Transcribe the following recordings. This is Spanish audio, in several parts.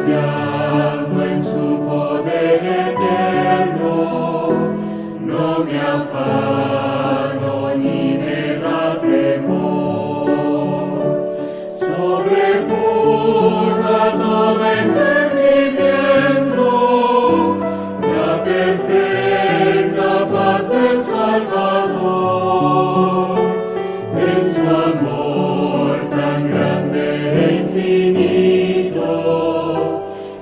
confiando en su poder eterno, no me afano ni me da temor. Sobrepuja todo entendimiento la perfecta paz del Salvador. En su amor tan grande e infinito,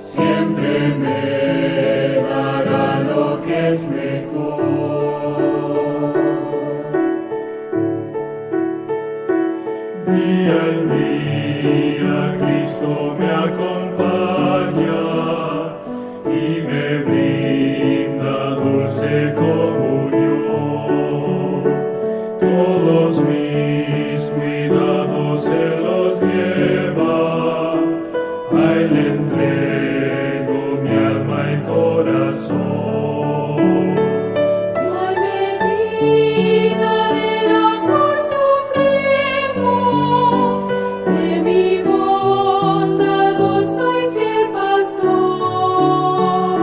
siempre me dará lo que es mejor. Día en día Cristo me acompaña y me brinda dulce comunión. Todos mis cuidados Él los lleva, a Él le entrego mi alma y corazón. No hay medida del amor supremo, de mi bondadoso y fiel pastor.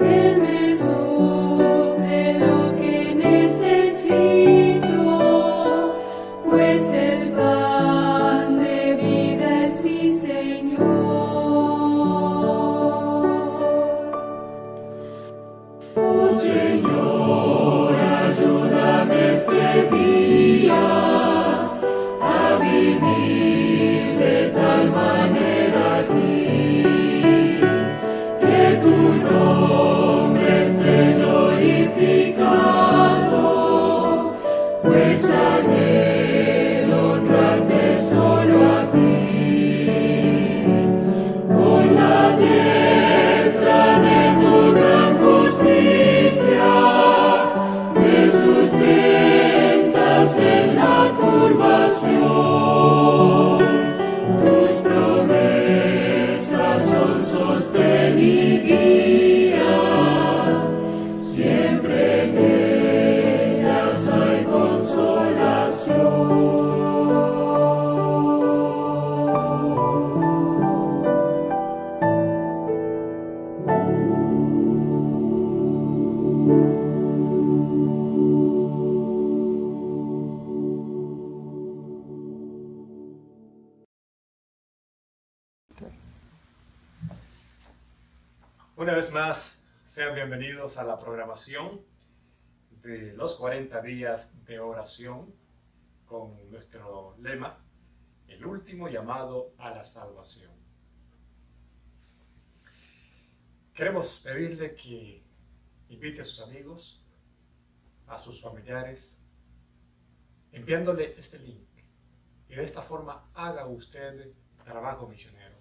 Él me suple lo que necesito, pues el pan de vida es mi Señor. Oh Señor, ayúdame este día a vivir de tal manera aquí, que tu nombre esté glorificado, pues anhelo honrarte solo a ti. Con la diestra de tu gran justicia me sustentas en la turbación. Tus promesas son sostén y guía, siempre en ellas hay consolación. Una vez más, sean bienvenidos a la programación de los 40 días de oración con nuestro lema, el último llamado a la salvación. Queremos pedirle que invite a sus amigos, a sus familiares, enviándole este link, y de esta forma haga usted trabajo misionero.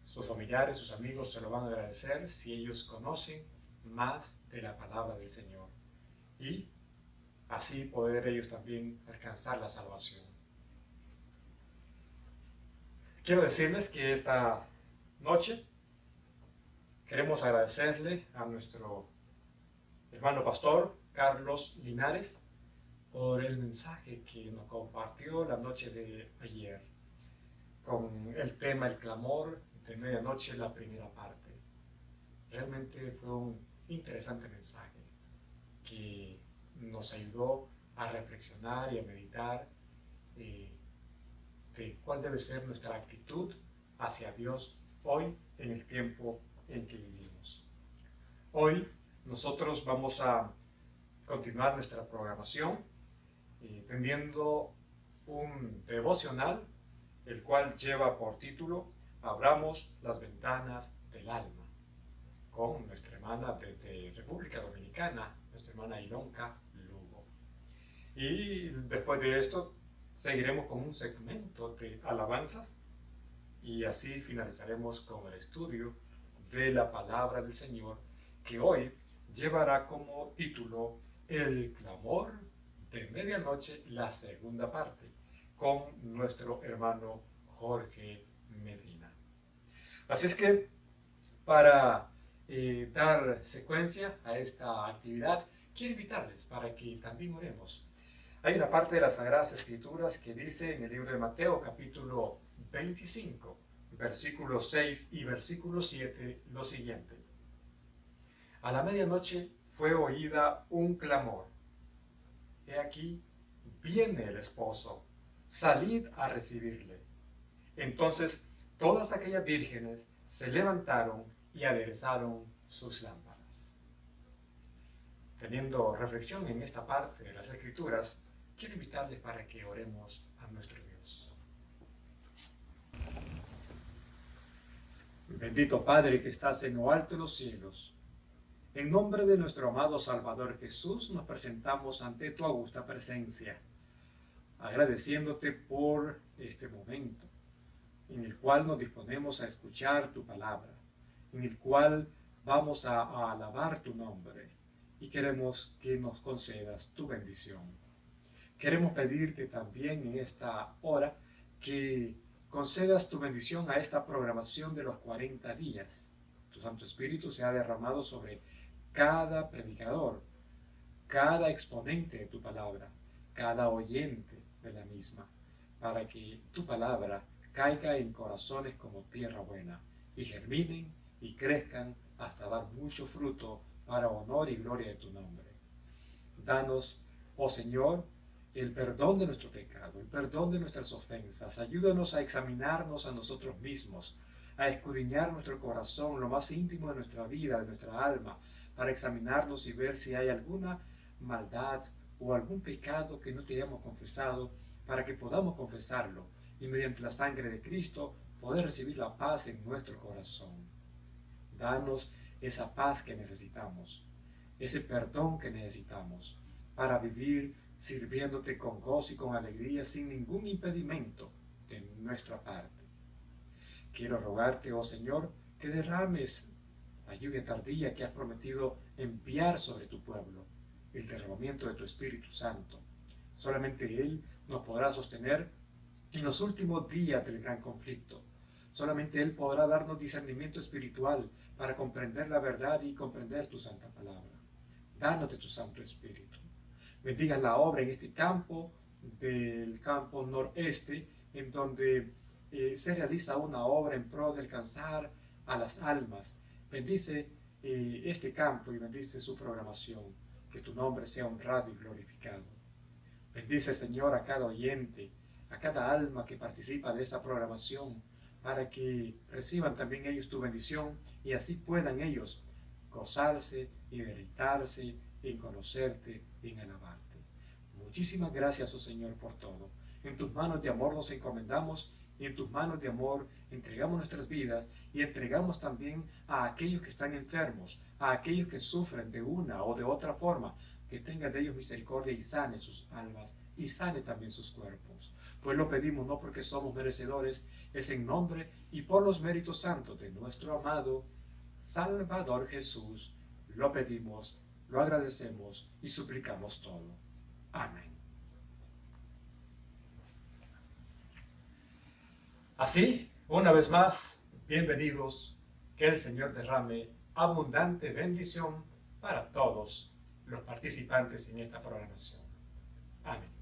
Sus familiares, sus amigos se lo van a agradecer si ellos conocen más de la palabra del Señor y así poder ellos también alcanzar la salvación. Quiero decirles que esta noche queremos agradecerle a nuestro hermano pastor Carlos Linares por el mensaje que nos compartió la noche de ayer con el tema El clamor de medianoche, la primera parte. Realmente fue un interesante mensaje que nos ayudó a reflexionar y a meditar de cuál debe ser nuestra actitud hacia Dios hoy en el tiempo en que vivimos. Hoy nosotros vamos a continuar nuestra programación teniendo un devocional, el cual lleva por título Abramos las ventanas del alma, con nuestra hermana desde República Dominicana, nuestra hermana Ilonka Lugo. Y después de esto seguiremos con un segmento de alabanzas y así finalizaremos con el estudio de la palabra del Señor, que hoy llevará como título El clamor de medianoche, la segunda parte, con nuestro hermano Jorge Medina. Así es que para dar secuencia a esta actividad, quiero invitarles para que también oremos. Hay una parte de las Sagradas Escrituras que dice en el libro de Mateo, capítulo 25, versículo 6 y versículo 7, lo siguiente. A la medianoche fue oída un clamor. He aquí, viene el esposo, salid a recibirle. Entonces todas aquellas vírgenes se levantaron y aderezaron sus lámparas. Teniendo reflexión en esta parte de las Escrituras, quiero invitarles para que oremos a nuestro Dios. Bendito Padre que estás en lo alto de los cielos, en nombre de nuestro amado Salvador Jesús nos presentamos ante tu augusta presencia, agradeciéndote por este momento en el cual nos disponemos a escuchar tu palabra, en el cual vamos a alabar tu nombre y queremos que nos concedas tu bendición. Queremos pedirte también en esta hora que concedas tu bendición a esta programación de los 40 días. Tu Santo Espíritu se ha derramado sobre cada predicador, cada exponente de tu palabra, cada oyente de la misma, para que tu palabra caiga en corazones como tierra buena y germinen y crezcan hasta dar mucho fruto para honor y gloria de tu nombre. Danos, oh Señor, el perdón de nuestro pecado, el perdón de nuestras ofensas. Ayúdanos a examinarnos a nosotros mismos, a escudriñar nuestro corazón, lo más íntimo de nuestra vida, de nuestra alma, para examinarnos y ver si hay alguna maldad o algún pecado que no te hayamos confesado, para que podamos confesarlo y mediante la sangre de Cristo poder recibir la paz en nuestro corazón. Danos esa paz que necesitamos, ese perdón que necesitamos para vivir sirviéndote con gozo y con alegría sin ningún impedimento de nuestra parte. Quiero rogarte, oh Señor, que derrames la lluvia tardía que has prometido enviar sobre tu pueblo, el derramamiento de tu Espíritu Santo. Solamente Él nos podrá sostener en los últimos días del gran conflicto. Solamente Él podrá darnos discernimiento espiritual para comprender la verdad y comprender tu santa palabra. Danos de tu Santo Espíritu. Bendiga la obra en este campo, del campo noreste, en donde se realiza una obra en pro de alcanzar a las almas. Bendice este campo y bendice su programación. Que tu nombre sea honrado y glorificado. Bendice, Señor, a cada oyente, a cada alma que participa de esta programación, para que reciban también ellos tu bendición y así puedan ellos gozarse y deleitarse en conocerte y en alabarte. Muchísimas gracias, oh Señor, por todo. En tus manos de amor nos encomendamos y en tus manos de amor entregamos nuestras vidas y entregamos también a aquellos que están enfermos, a aquellos que sufren de una o de otra forma, que tenga de ellos misericordia y sane sus almas y sane también sus cuerpos. Pues lo pedimos no porque somos merecedores, es en nombre y por los méritos santos de nuestro amado Salvador Jesús. Lo pedimos, lo agradecemos y suplicamos todo. Amén. Así, una vez más, bienvenidos, que el Señor derrame abundante bendición para todos los participantes en esta programación. Amén.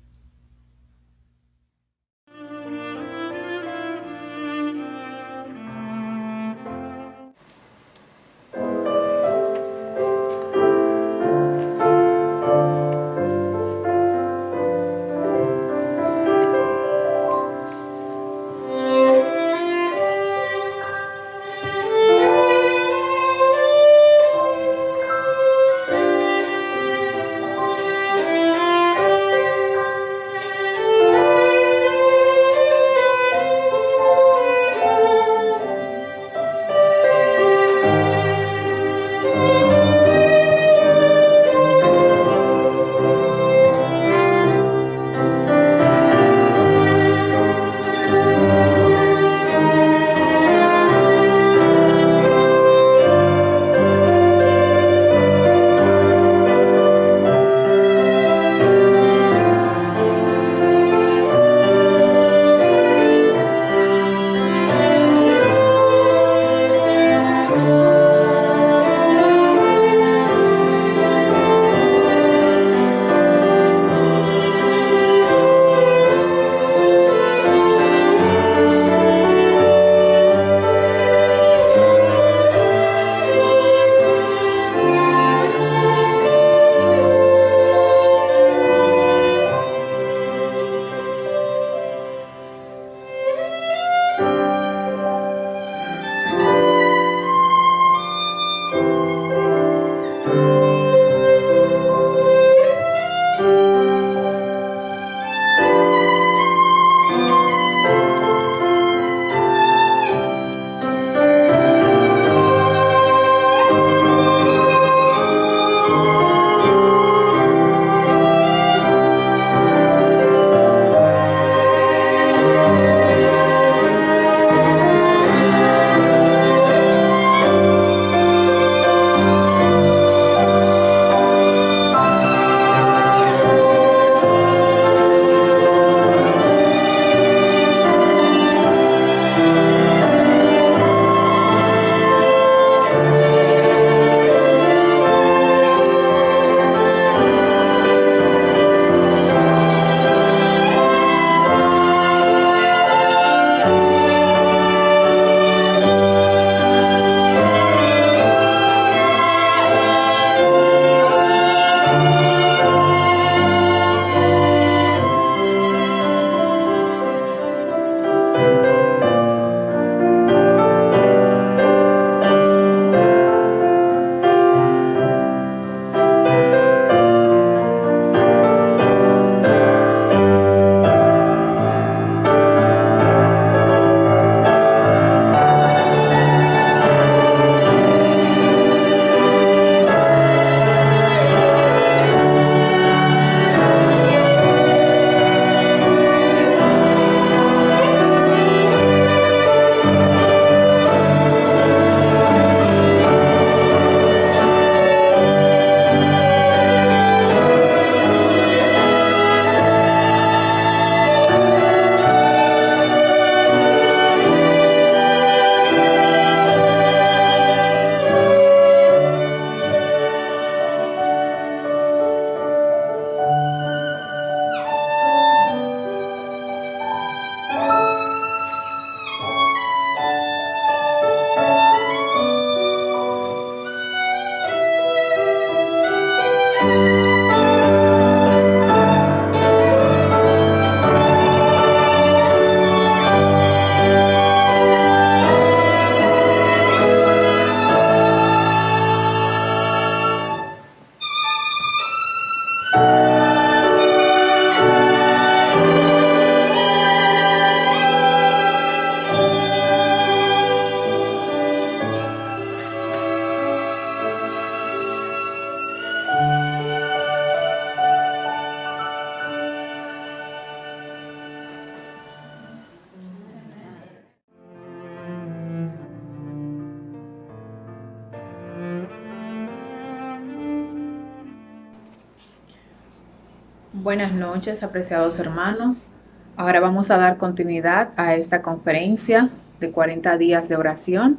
Buenas noches, apreciados hermanos. Ahora vamos a dar continuidad a esta conferencia de 40 días de oración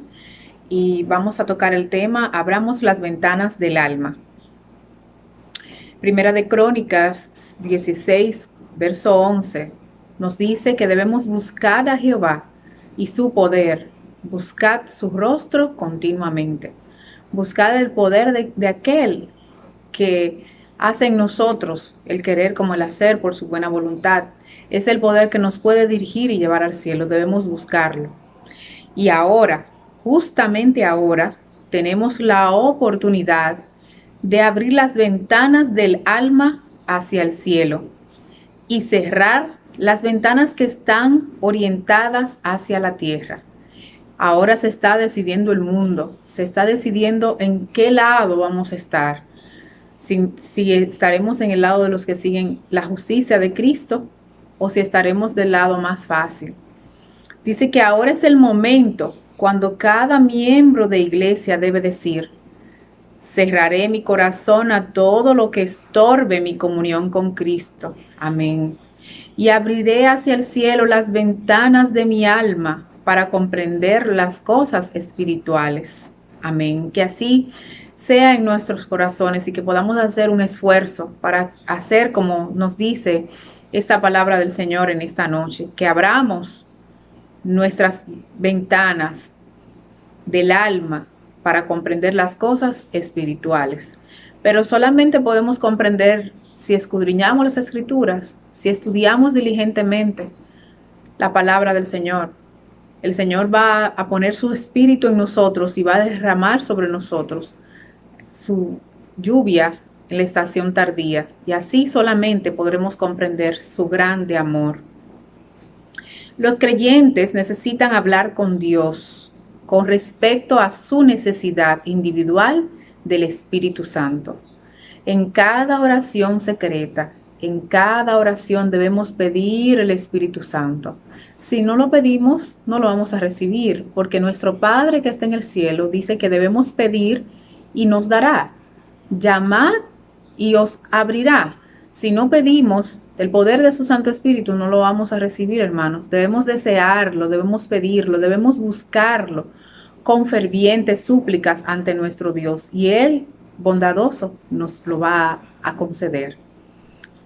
y vamos a tocar el tema Abramos las ventanas del alma. Primera de Crónicas 16, verso 11, nos dice que debemos buscar a Jehová y su poder, buscad su rostro continuamente. Buscad el poder de aquel que hace en nosotros el querer como el hacer por su buena voluntad. Es el poder que nos puede dirigir y llevar al cielo. Debemos buscarlo. Y ahora, justamente ahora, tenemos la oportunidad de abrir las ventanas del alma hacia el cielo y cerrar las ventanas que están orientadas hacia la tierra. Ahora se está decidiendo el mundo, se está decidiendo en qué lado vamos a estar. Si estaremos en el lado de los que siguen la justicia de Cristo o si estaremos del lado más fácil. Dice que ahora es el momento cuando cada miembro de iglesia debe decir: cerraré mi corazón a todo lo que estorbe mi comunión con Cristo. Amén. Y abriré hacia el cielo las ventanas de mi alma para comprender las cosas espirituales. Amén. Que así sea en nuestros corazones y que podamos hacer un esfuerzo para hacer como nos dice esta palabra del Señor en esta noche, que abramos nuestras ventanas del alma para comprender las cosas espirituales. Pero solamente podemos comprender si escudriñamos las Escrituras, si estudiamos diligentemente la palabra del Señor. El Señor va a poner su espíritu en nosotros y va a derramar sobre nosotros su lluvia en la estación tardía. Y así solamente podremos comprender su grande amor. Los creyentes necesitan hablar con Dios con respecto a su necesidad individual del Espíritu Santo. En cada oración secreta, en cada oración debemos pedir el Espíritu Santo. Si no lo pedimos, no lo vamos a recibir, porque nuestro Padre que está en el cielo dice que debemos pedir y nos dará. Llamad y os abrirá. Si no pedimos el poder de su Santo Espíritu, no lo vamos a recibir, hermanos. Debemos desearlo, debemos pedirlo, debemos buscarlo con fervientes súplicas ante nuestro Dios. Y Él, bondadoso, nos lo va a conceder.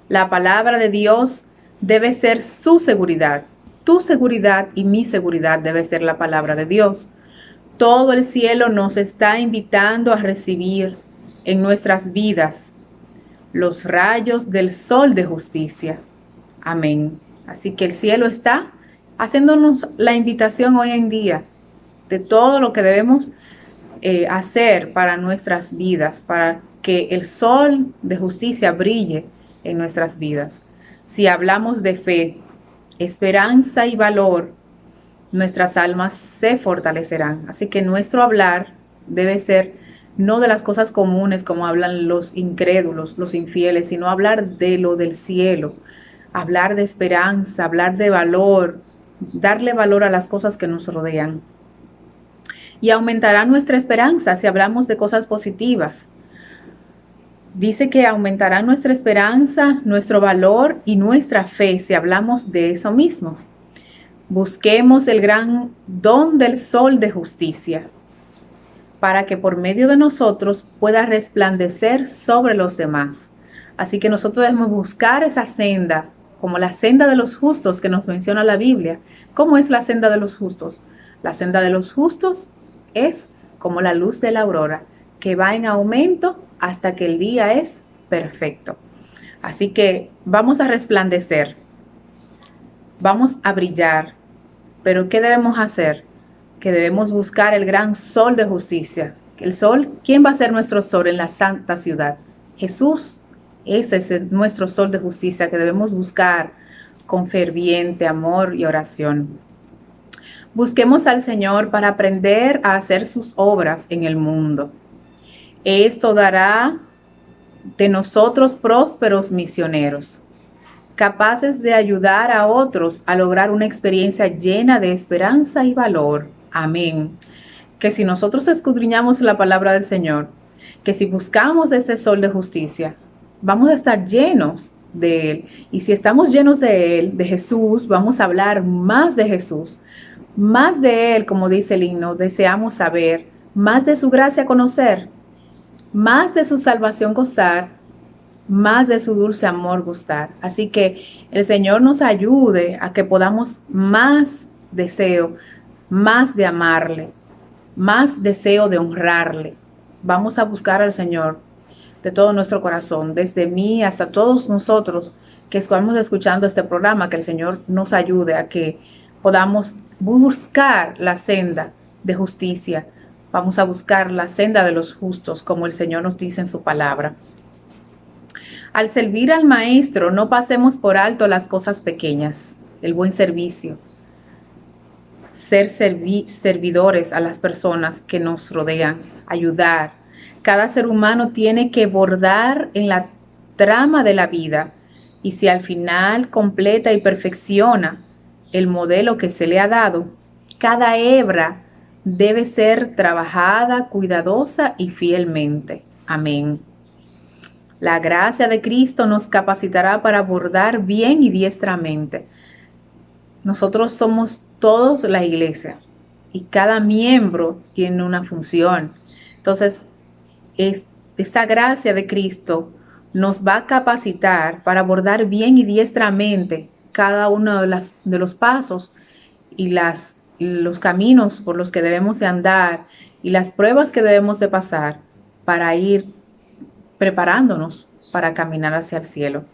La palabra de Dios debe ser su seguridad. Tu seguridad y mi seguridad debe ser la palabra de Dios. Todo el cielo nos está invitando a recibir en nuestras vidas los rayos del sol de justicia. Amén. Así que el cielo está haciéndonos la invitación hoy en día de todo lo que debemos hacer para nuestras vidas, para que el sol de justicia brille en nuestras vidas. Si hablamos de fe, esperanza y valor, nuestras almas se fortalecerán. Así que nuestro hablar debe ser no de las cosas comunes como hablan los incrédulos, los infieles, sino hablar de lo del cielo, hablar de esperanza, hablar de valor, darle valor a las cosas que nos rodean. Y aumentará nuestra esperanza si hablamos de cosas positivas. Dice que aumentará nuestra esperanza, nuestro valor y nuestra fe si hablamos de eso mismo. Busquemos el gran don del sol de justicia para que por medio de nosotros pueda resplandecer sobre los demás. Así que nosotros debemos buscar esa senda, como la senda de los justos que nos menciona la Biblia. ¿Cómo es la senda de los justos? La senda de los justos es como la luz de la aurora, que va en aumento hasta que el día es perfecto. Así que vamos a resplandecer, vamos a brillar. Pero ¿qué debemos hacer? Que debemos buscar el gran sol de justicia. El sol, ¿quién va a ser nuestro sol en la santa ciudad? Jesús. Ese es nuestro sol de justicia que debemos buscar con ferviente amor y oración. Busquemos al Señor para aprender a hacer sus obras en el mundo. Esto dará de nosotros prósperos misioneros, capaces de ayudar a otros a lograr una experiencia llena de esperanza y valor. Amén. Que si nosotros escudriñamos la palabra del Señor, que si buscamos este sol de justicia, vamos a estar llenos de Él. Y si estamos llenos de Él, de Jesús, vamos a hablar más de Jesús, más de Él, como dice el himno, deseamos saber, más de su gracia conocer, más de su salvación gozar, más de su dulce amor gustar. Así que el Señor nos ayude a que podamos más deseo, más de amarle, más deseo de honrarle. Vamos a buscar al Señor de todo nuestro corazón, desde mí hasta todos nosotros que estamos escuchando este programa, que el Señor nos ayude a que podamos buscar la senda de justicia. Vamos a buscar la senda de los justos, como el Señor nos dice en su palabra. Al servir al Maestro, no pasemos por alto las cosas pequeñas, el buen servicio, ser servidores a las personas que nos rodean, ayudar. Cada ser humano tiene que bordar en la trama de la vida, y si al final completa y perfecciona el modelo que se le ha dado, cada hebra debe ser trabajada cuidadosa y fielmente. Amén. La gracia de Cristo nos capacitará para bordar bien y diestramente. Nosotros somos todos la iglesia y cada miembro tiene una función. Entonces, esta gracia de Cristo nos va a capacitar para bordar bien y diestramente cada uno de los pasos y los caminos por los que debemos de andar y las pruebas que debemos de pasar para ir preparándonos para caminar hacia el cielo.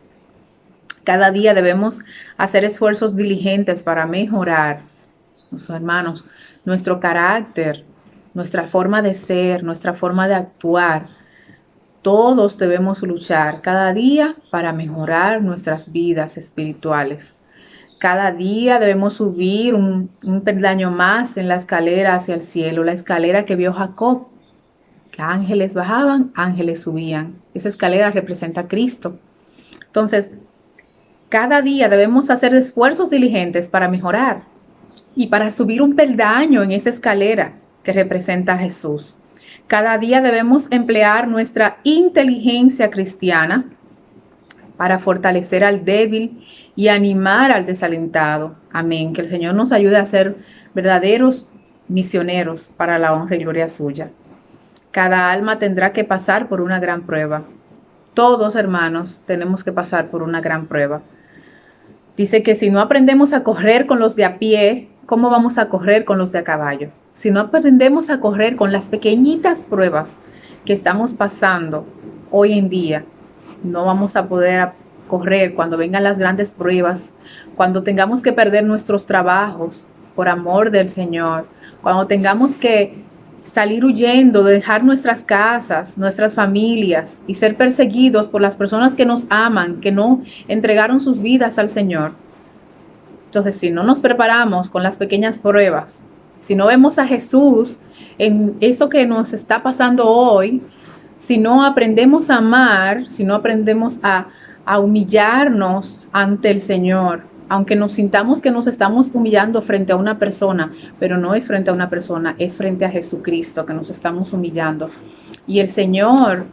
Cada día debemos hacer esfuerzos diligentes para mejorar, nuestros hermanos, nuestro carácter, nuestra forma de ser, nuestra forma de actuar. Todos debemos luchar cada día para mejorar nuestras vidas espirituales. Cada día debemos subir un peldaño más en la escalera hacia el cielo, la escalera que vio Jacob, que ángeles bajaban, ángeles subían. Esa escalera representa a Cristo. Entonces, cada día debemos hacer esfuerzos diligentes para mejorar y para subir un peldaño en esa escalera que representa a Jesús. Cada día debemos emplear nuestra inteligencia cristiana para fortalecer al débil y animar al desalentado. Amén. Que el Señor nos ayude a ser verdaderos misioneros para la honra y gloria suya. Cada alma tendrá que pasar por una gran prueba. Todos, hermanos, tenemos que pasar por una gran prueba. Dice que si no aprendemos a correr con los de a pie, ¿cómo vamos a correr con los de a caballo? Si no aprendemos a correr con las pequeñitas pruebas que estamos pasando hoy en día, no vamos a poder correr cuando vengan las grandes pruebas, cuando tengamos que perder nuestros trabajos por amor del Señor, cuando tengamos que salir huyendo, dejar nuestras casas, nuestras familias y ser perseguidos por las personas que nos aman, que no entregaron sus vidas al Señor. Entonces, si no nos preparamos con las pequeñas pruebas, si no vemos a Jesús en eso que nos está pasando hoy, si no aprendemos a amar, si no aprendemos a humillarnos ante el Señor, aunque nos sintamos que nos estamos humillando frente a una persona, pero no es frente a una persona, es frente a Jesucristo que nos estamos humillando. Y el Señor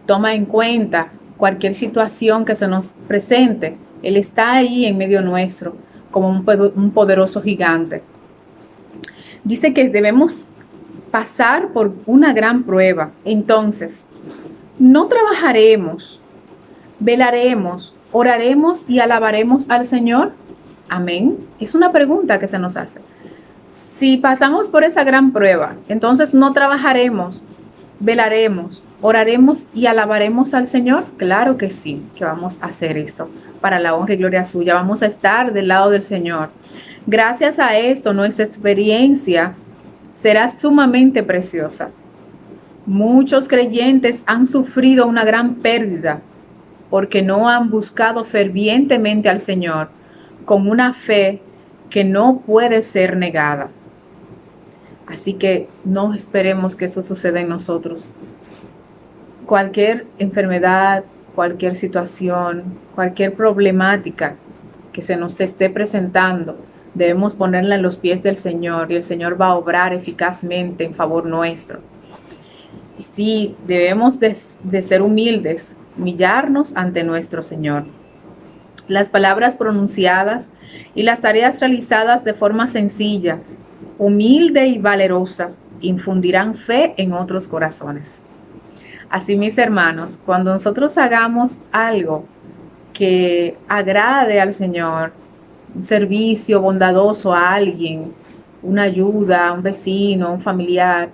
toma en cuenta cualquier situación que se nos presente. Él está ahí en medio nuestro, como un poderoso gigante. Dice que debemos pasar por una gran prueba. Entonces, no trabajaremos, velaremos, oraremos y alabaremos al Señor. Amén. Es una pregunta que se nos hace. Si pasamos por esa gran prueba, entonces no trabajaremos, velaremos, oraremos y alabaremos al Señor. Claro que sí, que vamos a hacer esto para la honra y gloria suya. Vamos a estar del lado del Señor. Gracias a esto, nuestra experiencia será sumamente preciosa. Muchos creyentes han sufrido una gran pérdida porque no han buscado fervientemente al Señor con una fe que no puede ser negada. Así que no esperemos que eso suceda en nosotros. Cualquier enfermedad, cualquier situación, cualquier problemática que se nos esté presentando, debemos ponerla en los pies del Señor y el Señor va a obrar eficazmente en favor nuestro. Sí, debemos de ser humildes, humillarnos ante nuestro Señor. Las palabras pronunciadas y las tareas realizadas de forma sencilla, humilde y valerosa infundirán fe en otros corazones. Así, mis hermanos, cuando nosotros hagamos algo que agrade al Señor, un servicio bondadoso a alguien, una ayuda a un vecino, un familiar,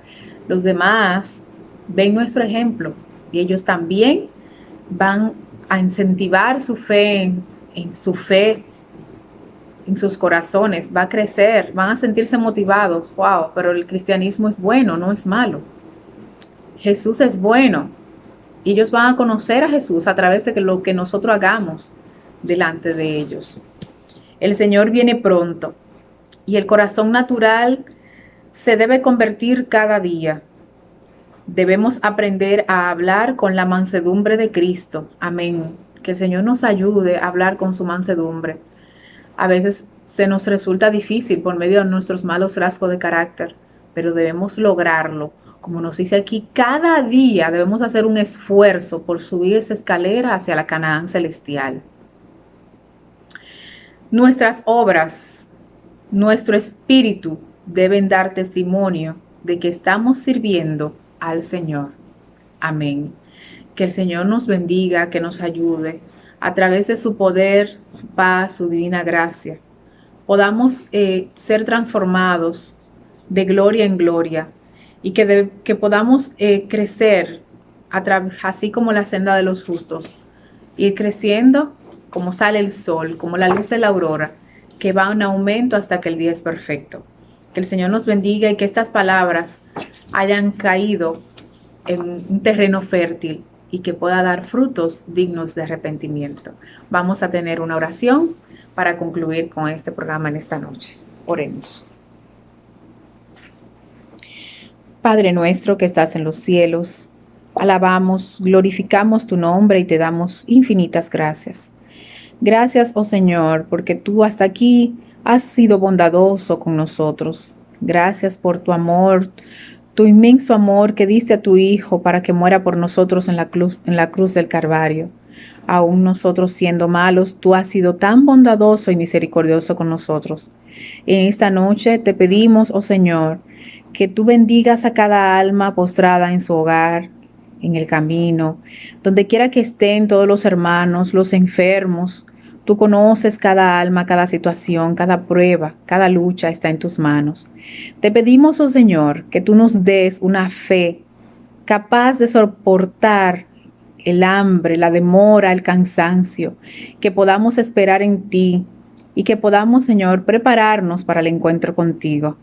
los demás ven nuestro ejemplo y ellos también van a incentivar su fe en sus corazones, va a crecer, van a sentirse motivados. Wow, pero el cristianismo es bueno, no es malo. Jesús es bueno. Y ellos van a conocer a Jesús a través de lo que nosotros hagamos delante de ellos. El Señor viene pronto y el corazón natural se debe convertir cada día. Debemos aprender a hablar con la mansedumbre de Cristo. Amén. Que el Señor nos ayude a hablar con su mansedumbre. A veces se nos resulta difícil por medio de nuestros malos rasgos de carácter, pero debemos lograrlo. Como nos dice aquí, cada día debemos hacer un esfuerzo por subir esa escalera hacia la Canaán celestial. Nuestras obras, nuestro espíritu deben dar testimonio de que estamos sirviendo al Señor. Amén. Que el Señor nos bendiga, que nos ayude a través de su poder, su paz, su divina gracia. Podamos ser transformados de gloria en gloria y que podamos crecer así como la senda de los justos, ir creciendo como sale el sol, como la luz de la aurora, que va en aumento hasta que el día es perfecto. Que el Señor nos bendiga y que estas palabras hayan caído en un terreno fértil y que pueda dar frutos dignos de arrepentimiento. Vamos a tener una oración para concluir con este programa en esta noche. Oremos. Padre nuestro que estás en los cielos, alabamos, glorificamos tu nombre y te damos infinitas gracias. Gracias, oh Señor, porque tú hasta aquí has sido bondadoso con nosotros. Gracias por tu amor, tu inmenso amor que diste a tu Hijo para que muera por nosotros en la cruz del Calvario. Aún nosotros siendo malos, tú has sido tan bondadoso y misericordioso con nosotros. En esta noche te pedimos, oh Señor, que tú bendigas a cada alma postrada en su hogar, en el camino, donde quiera que estén todos los hermanos, los enfermos. Tú conoces cada alma, cada situación, cada prueba, cada lucha está en tus manos. Te pedimos, oh Señor, que tú nos des una fe capaz de soportar el hambre, la demora, el cansancio, que podamos esperar en ti y que podamos, Señor, prepararnos para el encuentro contigo.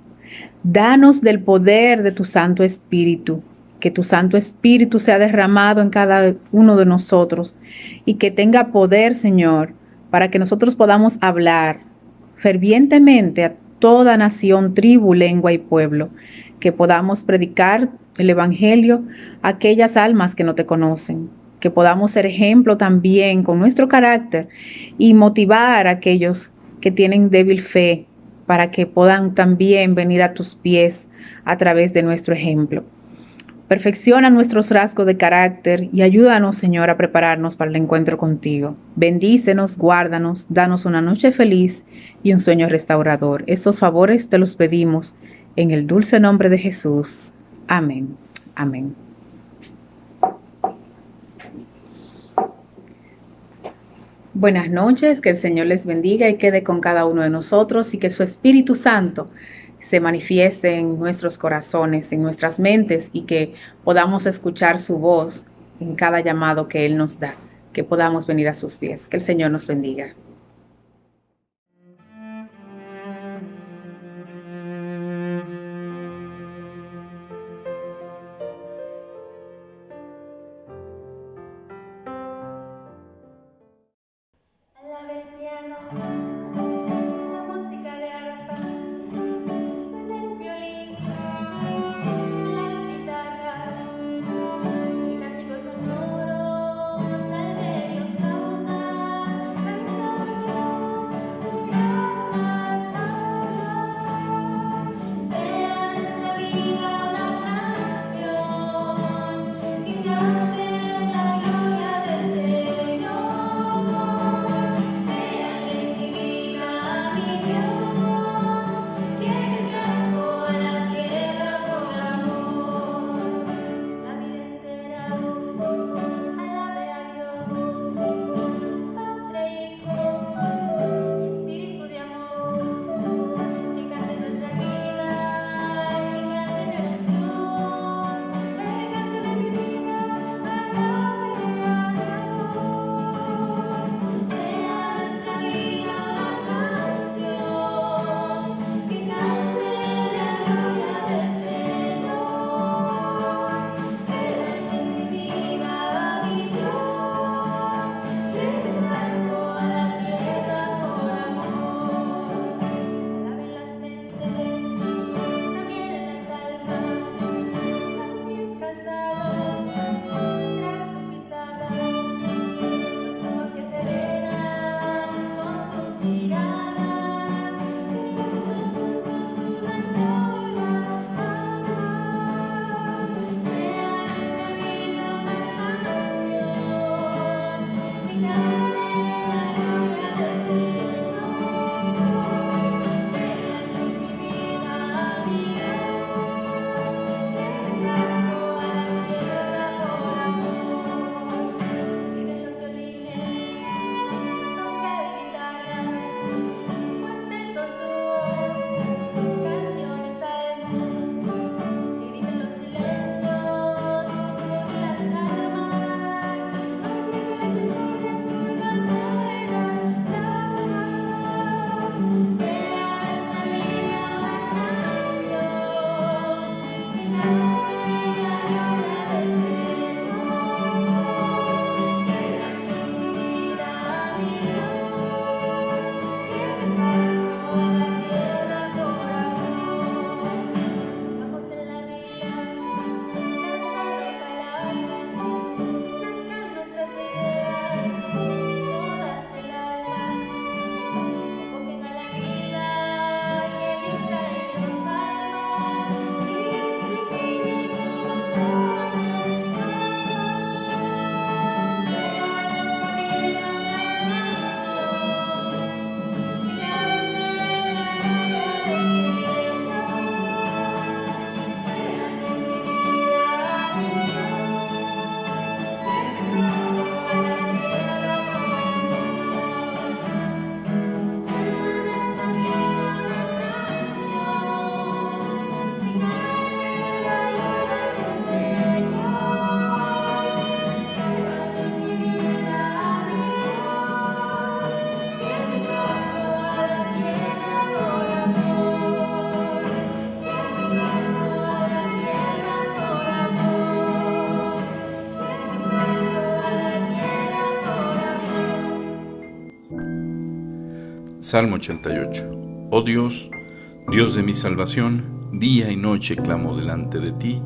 Danos del poder de tu Santo Espíritu, que tu Santo Espíritu sea derramado en cada uno de nosotros y que tenga poder, Señor, para que nosotros podamos hablar fervientemente a toda nación, tribu, lengua y pueblo, que podamos predicar el Evangelio a aquellas almas que no te conocen, que podamos ser ejemplo también con nuestro carácter y motivar a aquellos que tienen débil fe para que puedan también venir a tus pies a través de nuestro ejemplo. Perfecciona nuestros rasgos de carácter y ayúdanos, Señor, a prepararnos para el encuentro contigo. Bendícenos, guárdanos, danos una noche feliz y un sueño restaurador. Estos favores te los pedimos en el dulce nombre de Jesús. Amén. Amén. Buenas noches, que el Señor les bendiga y quede con cada uno de nosotros y que su Espíritu Santo se manifieste en nuestros corazones, en nuestras mentes y que podamos escuchar su voz en cada llamado que Él nos da, que podamos venir a sus pies. Que el Señor nos bendiga. Salmo 88. Oh Dios, Dios de mi salvación, día y noche clamo delante de ti.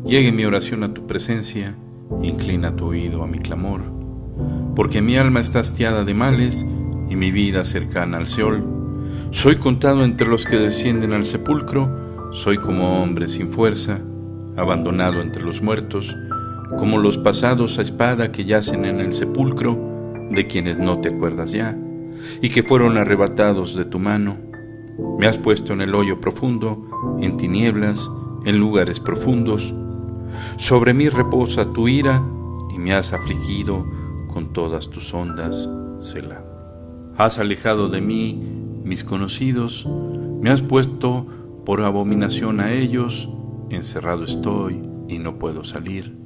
Llegue mi oración a tu presencia, inclina tu oído a mi clamor. Porque mi alma está hastiada de males y mi vida cercana al Seol. Soy contado entre los que descienden al sepulcro, soy como hombre sin fuerza, abandonado entre los muertos, como los pasados a espada que yacen en el sepulcro, de quienes no te acuerdas ya, y que fueron arrebatados de tu mano. Me has puesto en el hoyo profundo, en tinieblas, en lugares profundos. Sobre mí reposa tu ira, y me has afligido con todas tus ondas, Selah. Has alejado de mí mis conocidos, me has puesto por abominación a ellos, encerrado estoy y no puedo salir.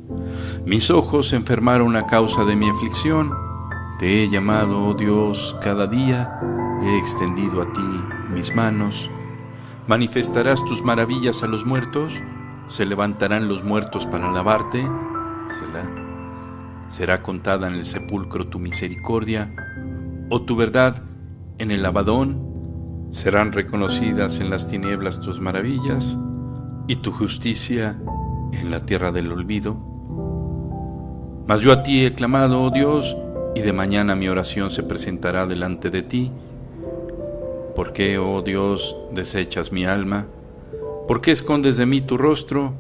Mis ojos se enfermaron a causa de mi aflicción. Te he llamado, oh Dios, cada día, he extendido a ti mis manos. ¿Manifestarás tus maravillas a los muertos? ¿Se levantarán los muertos para alabarte? Selah. ¿Será contada en el sepulcro tu misericordia, o tu verdad en el Abadón? ¿Serán reconocidas en las tinieblas tus maravillas, y tu justicia en la tierra del olvido? Mas yo a ti he clamado, oh Dios, y de mañana mi oración se presentará delante de ti. ¿Por qué, oh Dios, desechas mi alma? ¿Por qué escondes de mí tu rostro?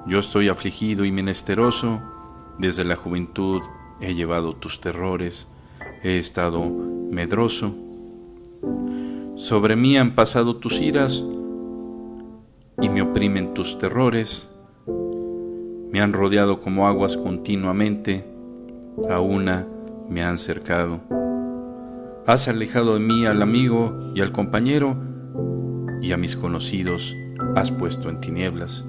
Yo estoy afligido y menesteroso. Desde la juventud he llevado tus terrores, he estado medroso. Sobre mí han pasado tus iras y me oprimen tus terrores. Me han rodeado como aguas continuamente, a una me han cercado. Has alejado de mí al amigo y al compañero, y a mis conocidos has puesto en tinieblas.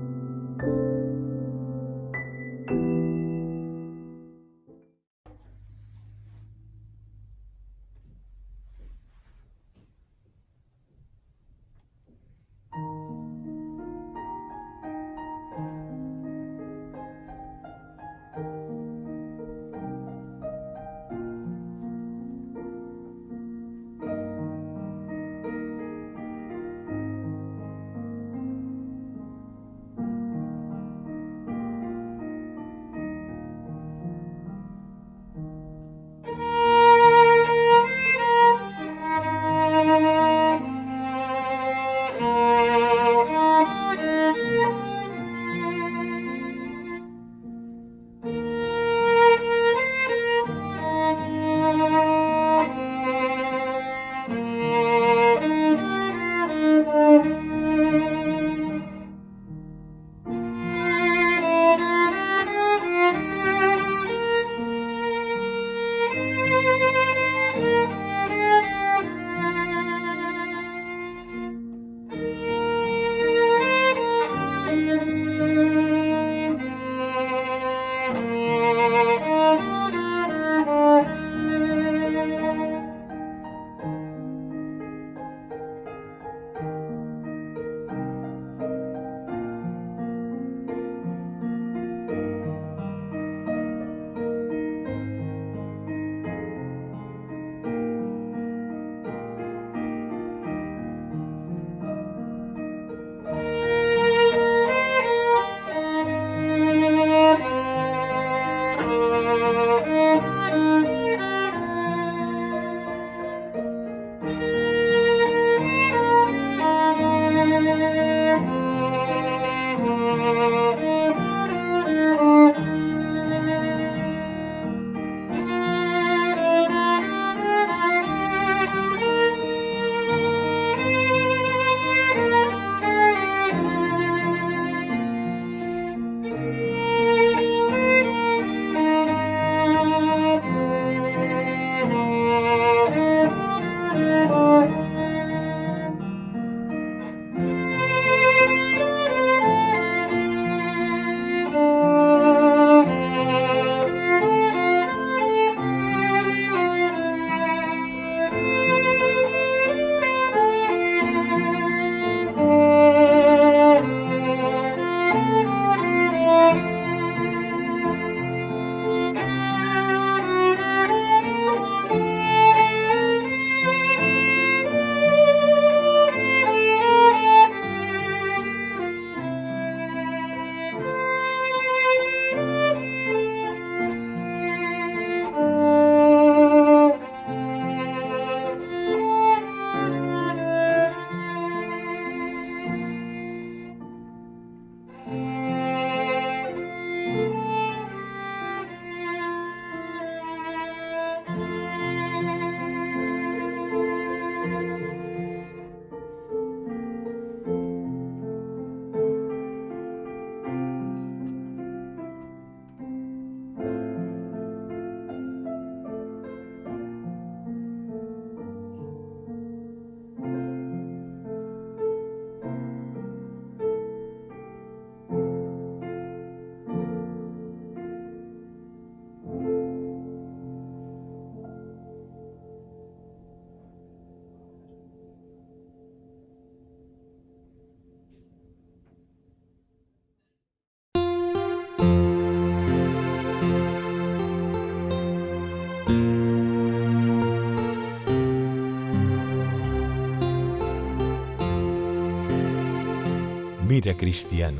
Mira, cristiano,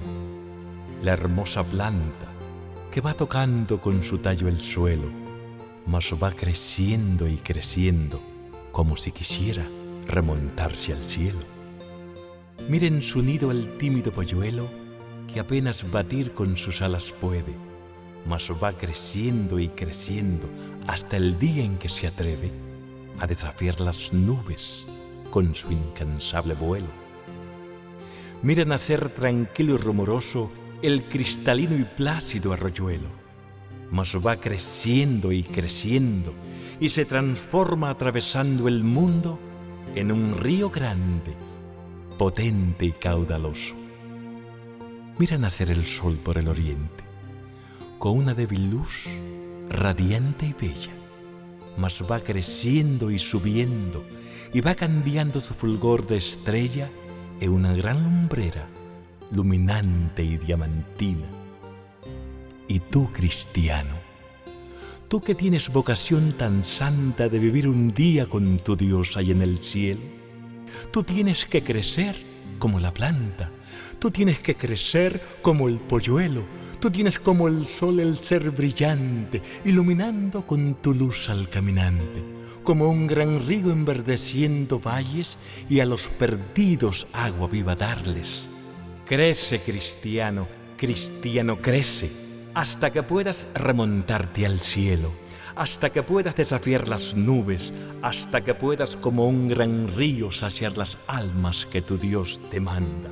la hermosa planta que va tocando con su tallo el suelo, mas va creciendo y creciendo como si quisiera remontarse al cielo. Mira en su nido el tímido polluelo que apenas batir con sus alas puede, mas va creciendo y creciendo hasta el día en que se atreve a desafiar las nubes con su incansable vuelo. Mira nacer tranquilo y rumoroso el cristalino y plácido arroyuelo, mas va creciendo y creciendo y se transforma atravesando el mundo en un río grande, potente y caudaloso. Mira nacer el sol por el oriente, con una débil luz radiante y bella, mas va creciendo y subiendo y va cambiando su fulgor de estrella en una gran lumbrera luminante y diamantina. Y tú, cristiano, tú que tienes vocación tan santa de vivir un día con tu Dios ahí en el cielo, tú tienes que crecer como la planta, tú tienes que crecer como el polluelo, tú tienes como el sol el ser brillante, iluminando con tu luz al caminante, como un gran río enverdeciendo valles y a los perdidos agua viva darles. Crece, cristiano, cristiano, crece, hasta que puedas remontarte al cielo, hasta que puedas desafiar las nubes, hasta que puedas como un gran río saciar las almas que tu Dios te manda.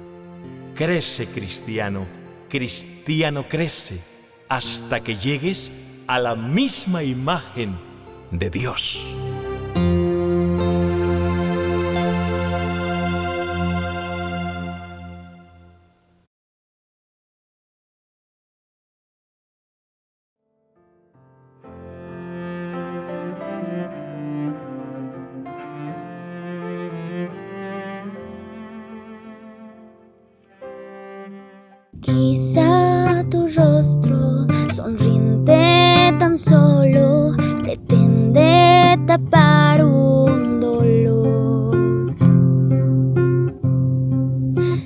Crece, cristiano, cristiano, crece, hasta que llegues a la misma imagen de Dios. Quizá tu rostro sonriente tan solo pretende tapar un dolor,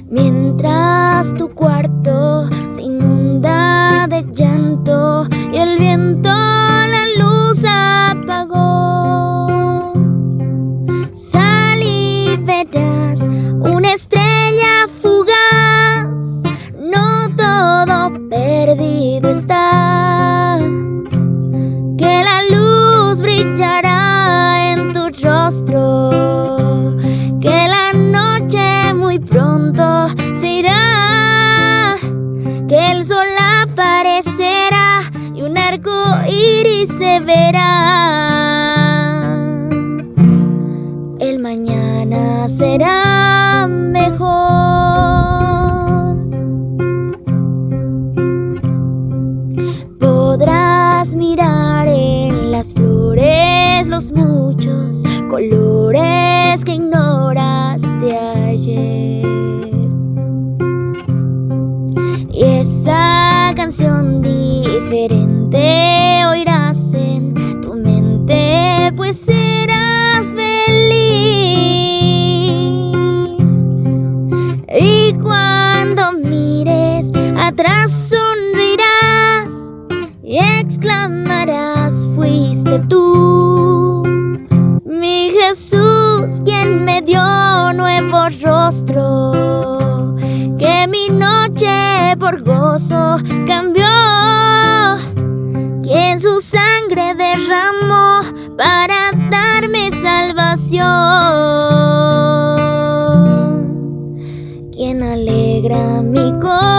mientras tu cuarto se inunda de llanto y el viento la luz apagó. Sal y verás una estrella fugaz, no todo perdido está, que la luz brillará en tu rostro, que la noche muy pronto se irá, que el sol aparecerá y un arco iris se verá. El mañana será mejor. Podrás mirar en las flores los muchos colores que ignoraste ayer. Y esa canción diferente oirás en tu mente, pues serás feliz. Y cuando mires atrás sonreirás y exclamarás: fuiste tú, mi Jesús, quien me dio nuevo rostro, que mi noche por gozo cambió, quien su sangre derramó para darme salvación, quien alegra mi corazón,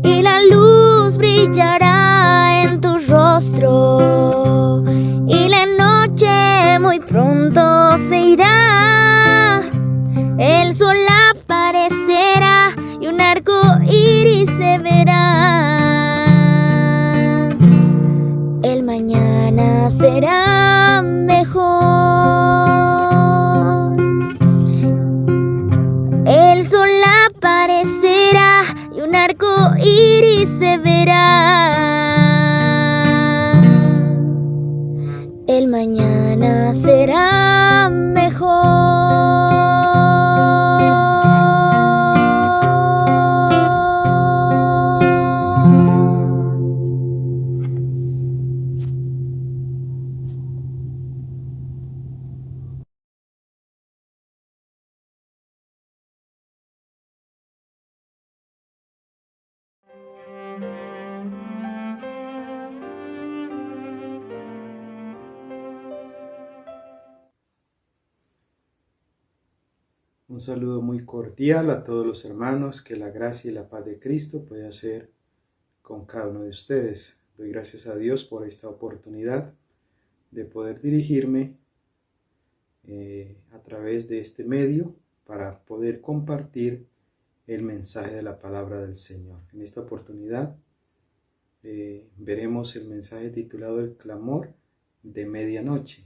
y la luz brillará en tu rostro, y la noche muy pronto se irá, el sol aparecerá y un arco iris se verá. El mañana será mejor. Un saludo muy cordial a todos los hermanos, que la gracia y la paz de Cristo pueda ser con cada uno de ustedes. Doy gracias a Dios por esta oportunidad de poder dirigirme a través de este medio para poder compartir el mensaje de la palabra del Señor. En esta oportunidad veremos el mensaje titulado El clamor de medianoche.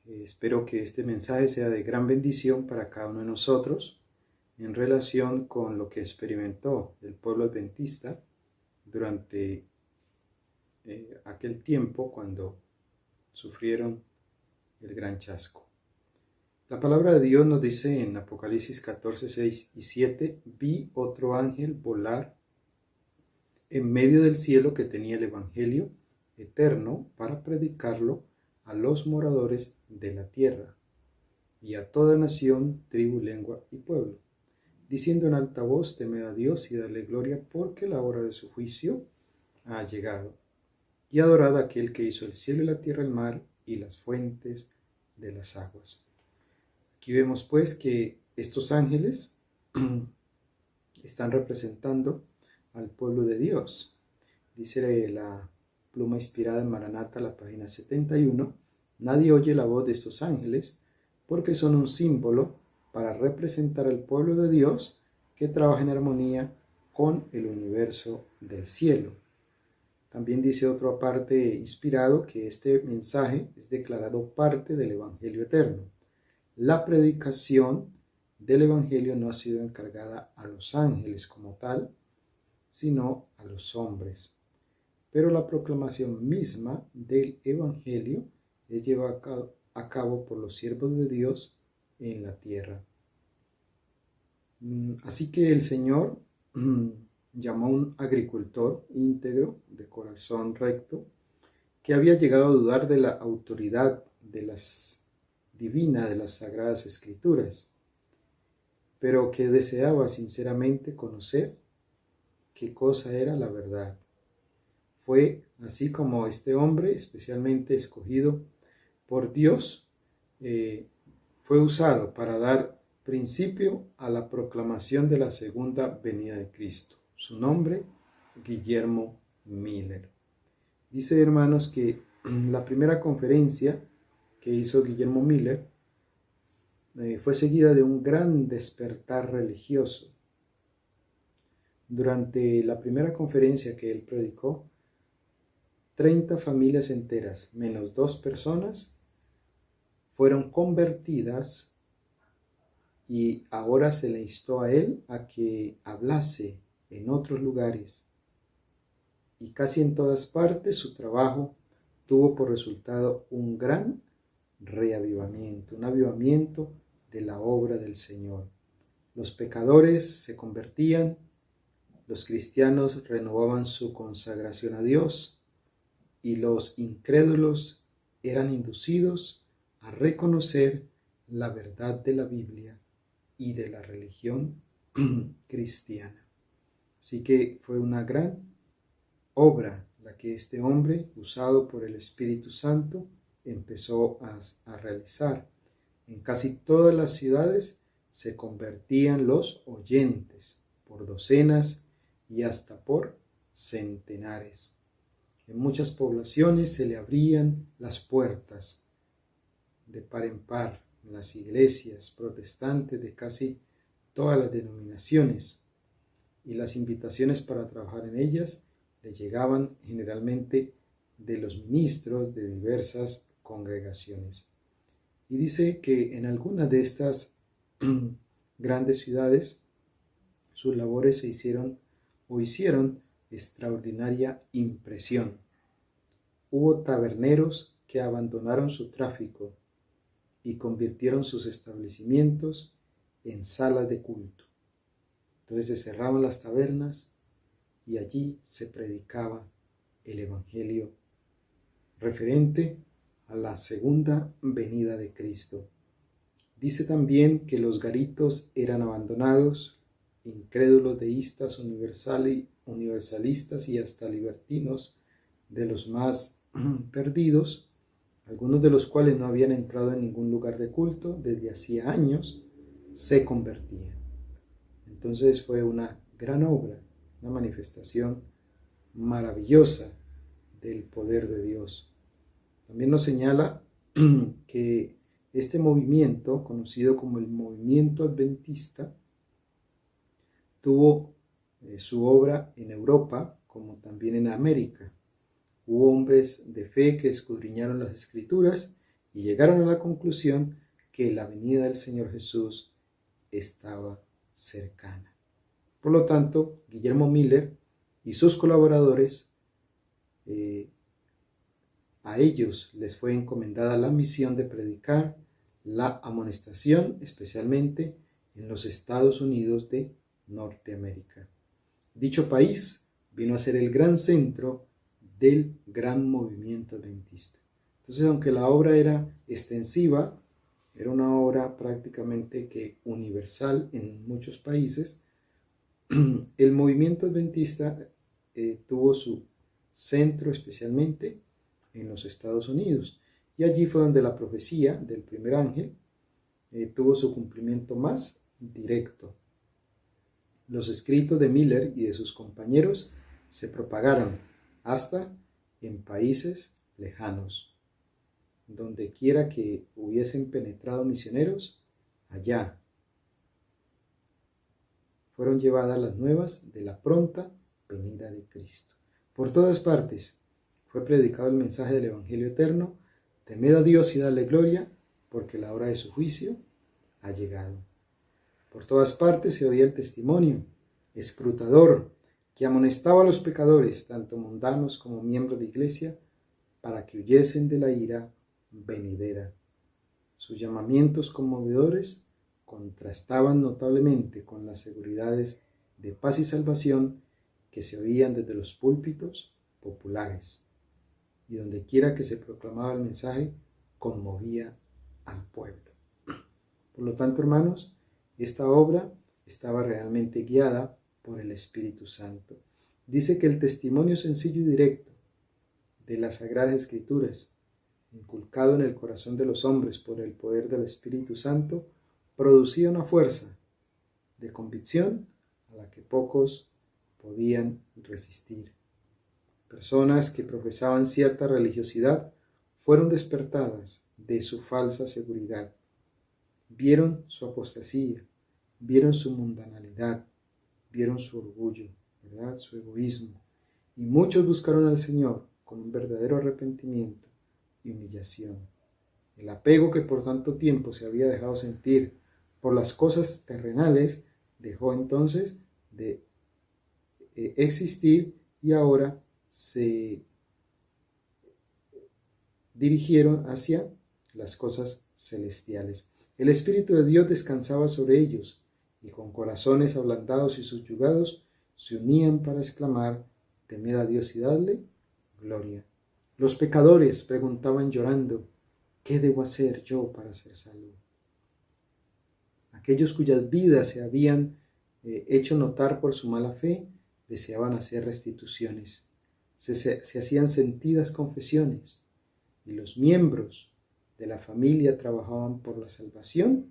Espero que este mensaje sea de gran bendición para cada uno de nosotros en relación con lo que experimentó el pueblo adventista durante aquel tiempo cuando sufrieron el gran chasco. La palabra de Dios nos dice en Apocalipsis 14, 6 y 7: vi otro ángel volar en medio del cielo que tenía el evangelio eterno para predicarlo a los moradores de la tierra y a toda nación, tribu, lengua y pueblo, diciendo en alta voz: temed a Dios y dadle gloria, porque la hora de su juicio ha llegado, y adorad a aquel que hizo el cielo y la tierra, el mar y las fuentes de las aguas. Aquí vemos pues que estos ángeles están representando al pueblo de Dios. Dice la pluma inspirada en Maranata, la página 71: nadie oye la voz de estos ángeles, porque son un símbolo para representar al pueblo de Dios que trabaja en armonía con el universo del cielo. También dice otro aparte inspirado que este mensaje es declarado parte del Evangelio eterno. La predicación del Evangelio no ha sido encargada a los ángeles como tal, sino a los hombres. Pero la proclamación misma del Evangelio es llevada a cabo por los siervos de Dios en la tierra. Así que el Señor llamó a un agricultor íntegro, de corazón recto, que había llegado a dudar de la autoridad divina de las Sagradas Escrituras, pero que deseaba sinceramente conocer qué cosa era la verdad. Fue así como este hombre, especialmente escogido por Dios, fue usado para dar principio a la proclamación de la segunda venida de Cristo. Su nombre, Guillermo Miller. Dice, hermanos, que la primera conferencia que hizo Guillermo Miller fue seguida de un gran despertar religioso. Durante la primera conferencia que él predicó, 30 familias enteras, menos 2 personas, fueron convertidas, y ahora se le instó a él a que hablase en otros lugares. Y casi en todas partes su trabajo tuvo por resultado un gran reavivamiento, un avivamiento de la obra del Señor. Los pecadores se convertían, los cristianos renovaban su consagración a Dios, y los incrédulos eran inducidos a reconocer la verdad de la Biblia y de la religión cristiana. Así que fue una gran obra la que este hombre, usado por el Espíritu Santo, empezó a realizar. En casi todas las ciudades se convertían los oyentes por docenas y hasta por centenares. En muchas poblaciones se le abrían las puertas de par en par en las iglesias protestantes de casi todas las denominaciones, y las invitaciones para trabajar en ellas le llegaban generalmente de los ministros de diversas congregaciones. Y dice que en algunas de estas grandes ciudades sus labores hicieron extraordinaria impresión. Hubo taberneros que abandonaron su tráfico y convirtieron sus establecimientos en salas de culto. Entonces se cerraban las tabernas y allí se predicaba el Evangelio referente a la segunda venida de Cristo. Dice también que los garitos eran abandonados incrédulos, deístas, universalistas y hasta libertinos, de los más perdidos, algunos de los cuales no habían entrado en ningún lugar de culto desde hacía años, se convertían. Entonces fue una gran obra, una manifestación maravillosa del poder de Dios. También nos señala que este movimiento, conocido como el movimiento adventista, tuvo su obra en Europa como también en América. Hubo hombres de fe que escudriñaron las Escrituras y llegaron a la conclusión que la venida del Señor Jesús estaba cercana. Por lo tanto, Guillermo Miller y sus colaboradores, a ellos les fue encomendada la misión de predicar la amonestación, especialmente en los Estados Unidos de Norteamérica. Dicho país vino a ser el gran centro del gran movimiento adventista. Entonces, aunque la obra era extensiva, era una obra prácticamente que universal en muchos países, el movimiento adventista tuvo su centro especialmente en los Estados Unidos, y allí fue donde la profecía del primer ángel tuvo su cumplimiento más directo. Los escritos de Miller y de sus compañeros se propagaron hasta en países lejanos. Donde quiera que hubiesen penetrado misioneros, allá fueron llevadas las nuevas de la pronta venida de Cristo. Por todas partes fue predicado el mensaje del Evangelio eterno: temed a Dios y dadle gloria, porque la hora de su juicio ha llegado. Por todas partes se oía el testimonio escrutador que amonestaba a los pecadores, tanto mundanos como miembros de iglesia, para que huyesen de la ira venidera. Sus llamamientos conmovedores contrastaban notablemente con las seguridades de paz y salvación que se oían desde los púlpitos populares, y donde quiera que se proclamaba el mensaje, conmovía al pueblo. Por lo tanto, hermanos, esta obra estaba realmente guiada por el Espíritu Santo. Dice que el testimonio sencillo y directo de las Sagradas Escrituras, inculcado en el corazón de los hombres por el poder del Espíritu Santo, producía una fuerza de convicción a la que pocos podían resistir. Personas que profesaban cierta religiosidad fueron despertadas de su falsa seguridad. Vieron su apostasía, vieron su mundanalidad, vieron su orgullo, ¿verdad? Su egoísmo. Y muchos buscaron al Señor con un verdadero arrepentimiento y humillación. El apego que por tanto tiempo se había dejado sentir por las cosas terrenales dejó entonces de existir, y ahora se dirigieron hacia las cosas celestiales. El Espíritu de Dios descansaba sobre ellos, y con corazones ablandados y subyugados se unían para exclamar: temed a Dios y dadle gloria. Los pecadores preguntaban llorando: ¿qué debo hacer yo para ser salvo? Aquellos cuyas vidas se habían hecho notar por su mala fe deseaban hacer restituciones. Se hacían sentidas confesiones, y los miembros de la familia trabajaban por la salvación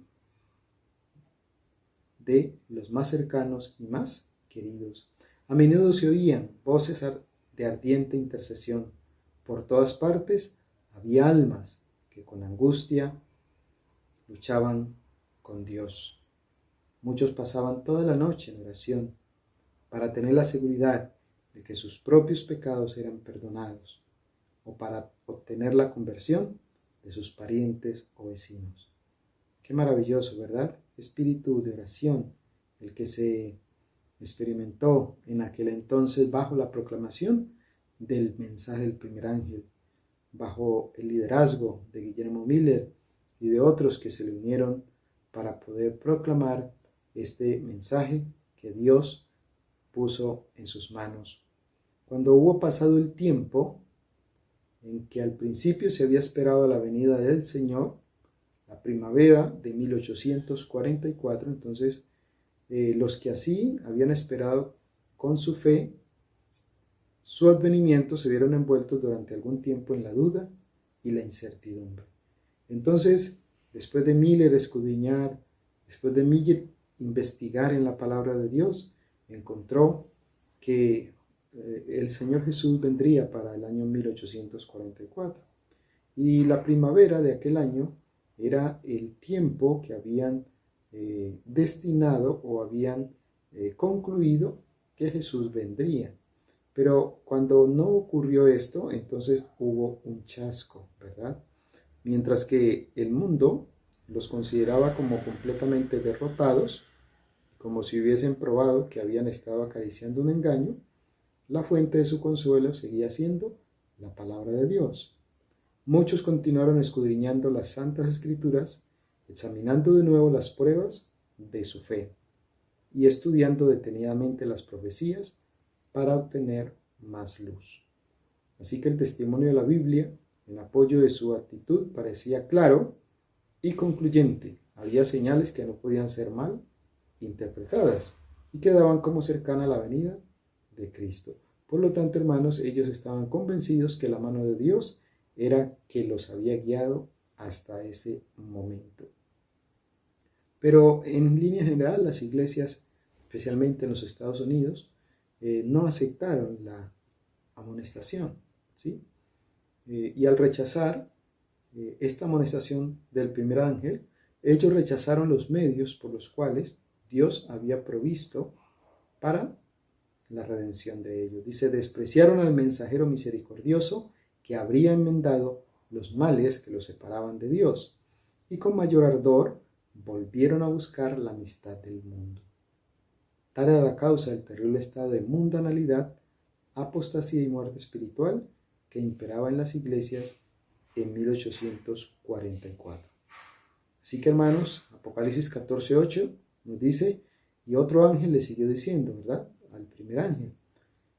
de los más cercanos y más queridos. A menudo se oían voces de ardiente intercesión. Por todas partes había almas que con angustia luchaban con Dios. Muchos pasaban toda la noche en oración para tener la seguridad de que sus propios pecados eran perdonados, o para obtener la conversión de sus parientes o vecinos. Qué maravilloso, ¿verdad? Espíritu de oración, el que se experimentó en aquel entonces bajo la proclamación del mensaje del primer ángel, bajo el liderazgo de Guillermo Miller y de otros que se le unieron para poder proclamar este mensaje que Dios puso en sus manos. Cuando hubo pasado el tiempo en que al principio se había esperado la venida del Señor, la primavera de 1844, entonces los que así habían esperado con su fe su advenimiento se vieron envueltos durante algún tiempo en la duda y la incertidumbre. Entonces, después de Miller escudriñar, después de Miller investigar en la palabra de Dios, encontró que el Señor Jesús vendría para el año 1844. Y la primavera de aquel año era el tiempo que habían destinado o habían concluido que Jesús vendría. Pero cuando no ocurrió esto, entonces hubo un chasco, ¿verdad? Mientras que el mundo los consideraba como completamente derrotados, como si hubiesen probado que habían estado acariciando un engaño, la fuente de su consuelo seguía siendo la palabra de Dios. Muchos continuaron escudriñando las Santas Escrituras, examinando de nuevo las pruebas de su fe y estudiando detenidamente las profecías para obtener más luz. Así que el testimonio de la Biblia, en apoyo de su actitud, parecía claro y concluyente. Había señales que no podían ser mal interpretadas y que daban como cercana la venida de Cristo. Por lo tanto, hermanos, ellos estaban convencidos que la mano de Dios era que los había guiado hasta ese momento. Pero en línea general, las iglesias, especialmente en los Estados Unidos, no aceptaron la amonestación, ¿sí? Y al rechazar esta amonestación del primer ángel, ellos rechazaron los medios por los cuales Dios había provisto para la redención de ellos. Dice, despreciaron al mensajero misericordioso que habría enmendado los males que los separaban de Dios, y con mayor ardor volvieron a buscar la amistad del mundo. Tal era la causa del terrible estado de mundanalidad, apostasía y muerte espiritual que imperaba en las iglesias en 1844. Así que, hermanos, Apocalipsis 14:8 nos dice, y otro ángel le siguió diciendo, ¿verdad?, al primer ángel,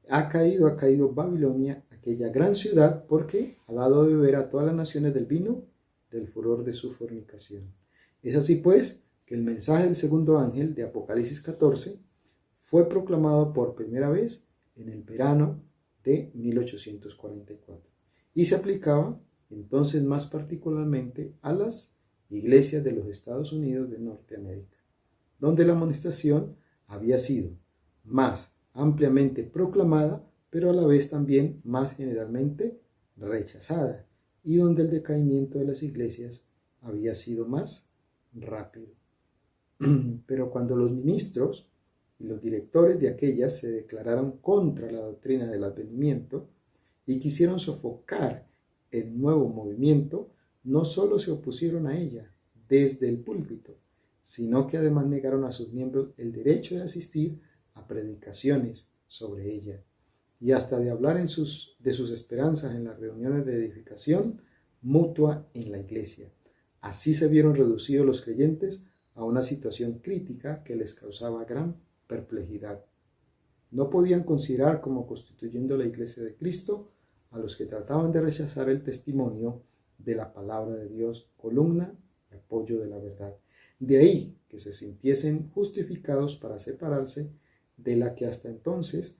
ha caído Babilonia, aquella gran ciudad, porque ha dado de beber a todas las naciones del vino del furor de su fornicación. Es así pues que el mensaje del segundo ángel de Apocalipsis 14 fue proclamado por primera vez en el verano de 1844 y se aplicaba entonces más particularmente a las iglesias de los Estados Unidos de Norteamérica, donde la amonestación había sido más ampliamente proclamada, pero a la vez también más generalmente rechazada, y donde el decaimiento de las iglesias había sido más rápido. Pero cuando los ministros y los directores de aquellas se declararon contra la doctrina del advenimiento y quisieron sofocar el nuevo movimiento, no solo se opusieron a ella desde el púlpito, sino que además negaron a sus miembros el derecho de asistir a predicaciones sobre ella y hasta de hablar de sus esperanzas en las reuniones de edificación mutua en la iglesia. Así se vieron reducidos los creyentes a una situación crítica que les causaba gran perplejidad. No podían considerar como constituyendo la iglesia de Cristo a los que trataban de rechazar el testimonio de la palabra de Dios, columna y apoyo de la verdad. De ahí que se sintiesen justificados para separarse de la que hasta entonces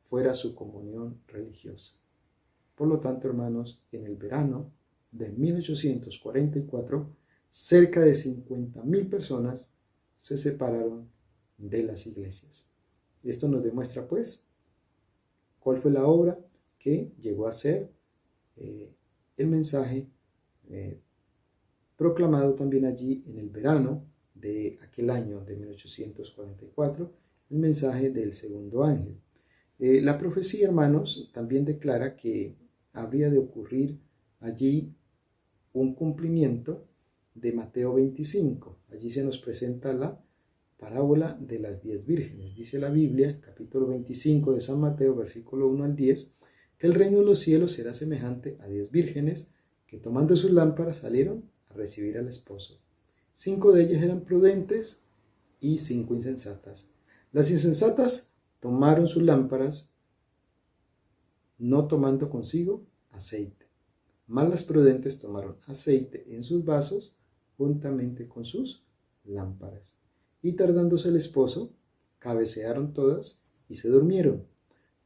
fuera su comunión religiosa. Por lo tanto, hermanos, en el verano de 1844, cerca de 50,000 personas se separaron de las iglesias. Esto nos demuestra, pues, cuál fue la obra que llegó a ser el mensaje proclamado también allí en el verano de aquel año de 1844, el mensaje del segundo ángel. La profecía, hermanos, también declara que habría de ocurrir allí un cumplimiento de Mateo 25. Allí se nos presenta la parábola de las 10 vírgenes. Dice la Biblia, capítulo 25 de San Mateo, versículo 1 al 10, que el reino de los cielos será semejante a 10 vírgenes que tomando sus lámparas salieron a recibir al esposo. 5 de ellas eran prudentes y 5 insensatas. Las insensatas tomaron sus lámparas no tomando consigo aceite, mas las prudentes tomaron aceite en sus vasos juntamente con sus lámparas. Y tardándose el esposo, cabecearon todas y se durmieron.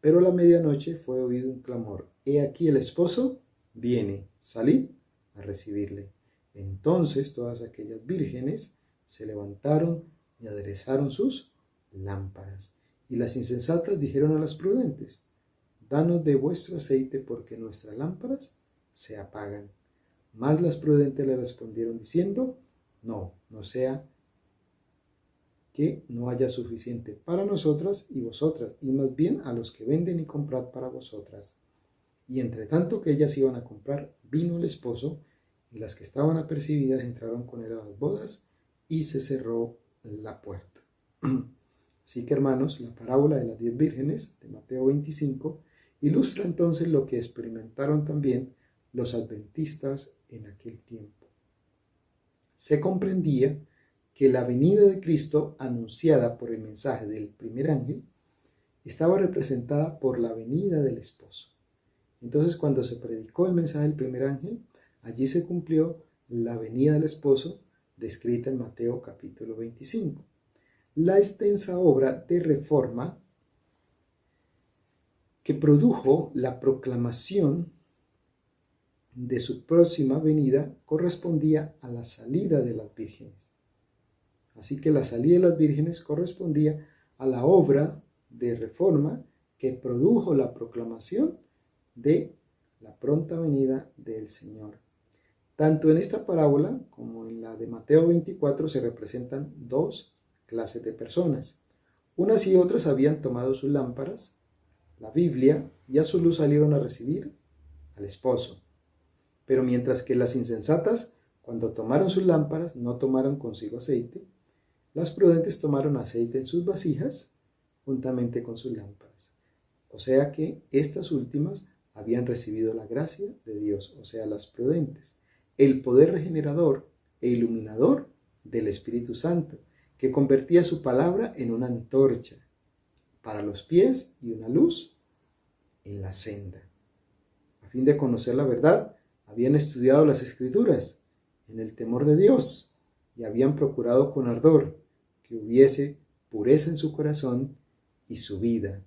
Pero a la medianoche fue oído un clamor: He aquí el esposo viene, salid a recibirle. Entonces todas aquellas vírgenes se levantaron y aderezaron sus lámparas. Y las insensatas dijeron a las prudentes: Danos de vuestro aceite, porque nuestras lámparas se apagan. Mas las prudentes le respondieron diciendo: No sea que no haya suficiente para nosotras y vosotras, y más bien a los que venden y comprad para vosotras. Y entre tanto que ellas iban a comprar, vino el esposo, y las que estaban apercibidas entraron con él a las bodas, y se cerró la puerta. Así que, hermanos, la parábola de las 10 vírgenes de Mateo 25 ilustra entonces lo que experimentaron también los adventistas en aquel tiempo. Se comprendía que la venida de Cristo, anunciada por el mensaje del primer ángel, estaba representada por la venida del esposo. Entonces, cuando se predicó el mensaje del primer ángel, allí se cumplió la venida del esposo descrita en Mateo capítulo 25. La extensa obra de reforma que produjo la proclamación de su próxima venida correspondía a la salida de las vírgenes. Así que la salida de las vírgenes correspondía a la obra de reforma que produjo la proclamación de la pronta venida del Señor. Tanto en esta parábola como en la de Mateo 24 se representan dos clases de personas. Unas y otras habían tomado sus lámparas, la Biblia, y a su luz salieron a recibir al esposo. Pero mientras que las insensatas, cuando tomaron sus lámparas, no tomaron consigo aceite, las prudentes tomaron aceite en sus vasijas juntamente con sus lámparas. O sea que estas últimas habían recibido la gracia de Dios, o sea, las prudentes, el poder regenerador e iluminador del Espíritu Santo, que convertía su palabra en una antorcha para los pies y una luz en la senda. A fin de conocer la verdad, habían estudiado las Escrituras en el temor de Dios y habían procurado con ardor que hubiese pureza en su corazón y su vida.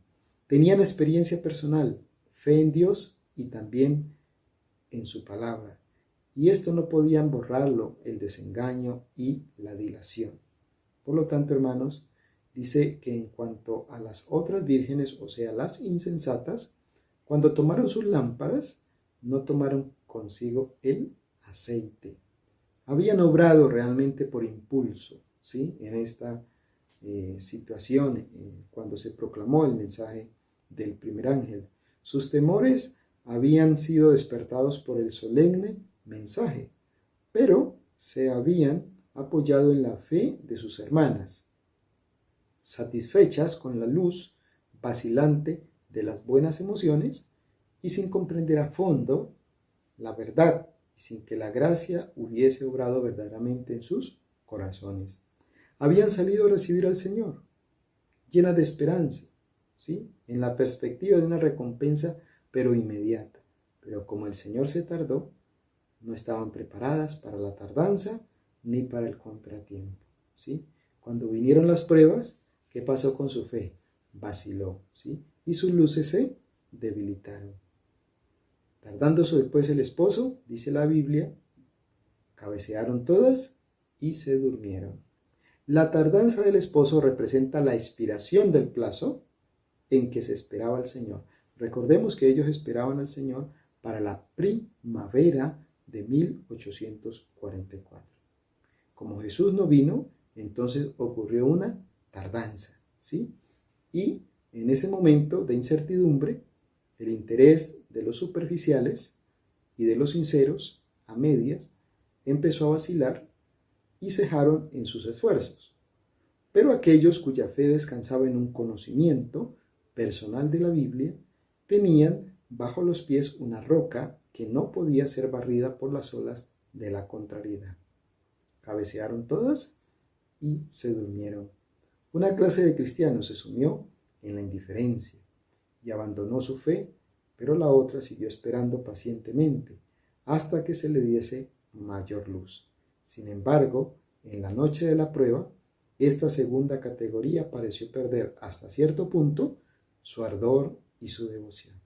Tenían experiencia personal, fe en Dios y también en su palabra. Y esto no podían borrarlo, el desengaño y la dilación. Por lo tanto, hermanos, dice que en cuanto a las otras vírgenes, o sea, las insensatas, cuando tomaron sus lámparas, no tomaron consigo el aceite. Habían obrado realmente por impulso, ¿sí? En esta situación, cuando se proclamó el mensaje del primer ángel. Sus temores habían sido despertados por el solemne mensaje, pero se habían apoyado en la fe de sus hermanas, satisfechas con la luz vacilante de las buenas emociones y sin comprender a fondo la verdad y sin que la gracia hubiese obrado verdaderamente en sus corazones. Habían salido a recibir al Señor, llenas de esperanza, ¿sí? En la perspectiva de una recompensa, pero inmediata. Pero como el Señor se tardó, no estaban preparadas para la tardanza ni para el contratiempo, ¿sí? Cuando vinieron las pruebas, ¿qué pasó con su fe? Vaciló, ¿sí? Y sus luces se debilitaron. Tardándose después el esposo, dice la Biblia, cabecearon todas y se durmieron. La tardanza del esposo representa la expiración del plazo en que se esperaba al Señor. Recordemos que ellos esperaban al Señor para la primavera de 1844. Como Jesús no vino, entonces ocurrió una tardanza, ¿sí? Y en ese momento de incertidumbre, el interés de los superficiales y de los sinceros, a medias, empezó a vacilar y cejaron en sus esfuerzos. Pero aquellos cuya fe descansaba en un conocimiento personal de la Biblia, tenían bajo los pies una roca que no podía ser barrida por las olas de la contrariedad. Cabecearon todas y se durmieron. Una clase de cristianos se sumió en la indiferencia y abandonó su fe, pero la otra siguió esperando pacientemente hasta que se le diese mayor luz. Sin embargo, en la noche de la prueba, esta segunda categoría pareció perder hasta cierto punto su ardor y su devoción.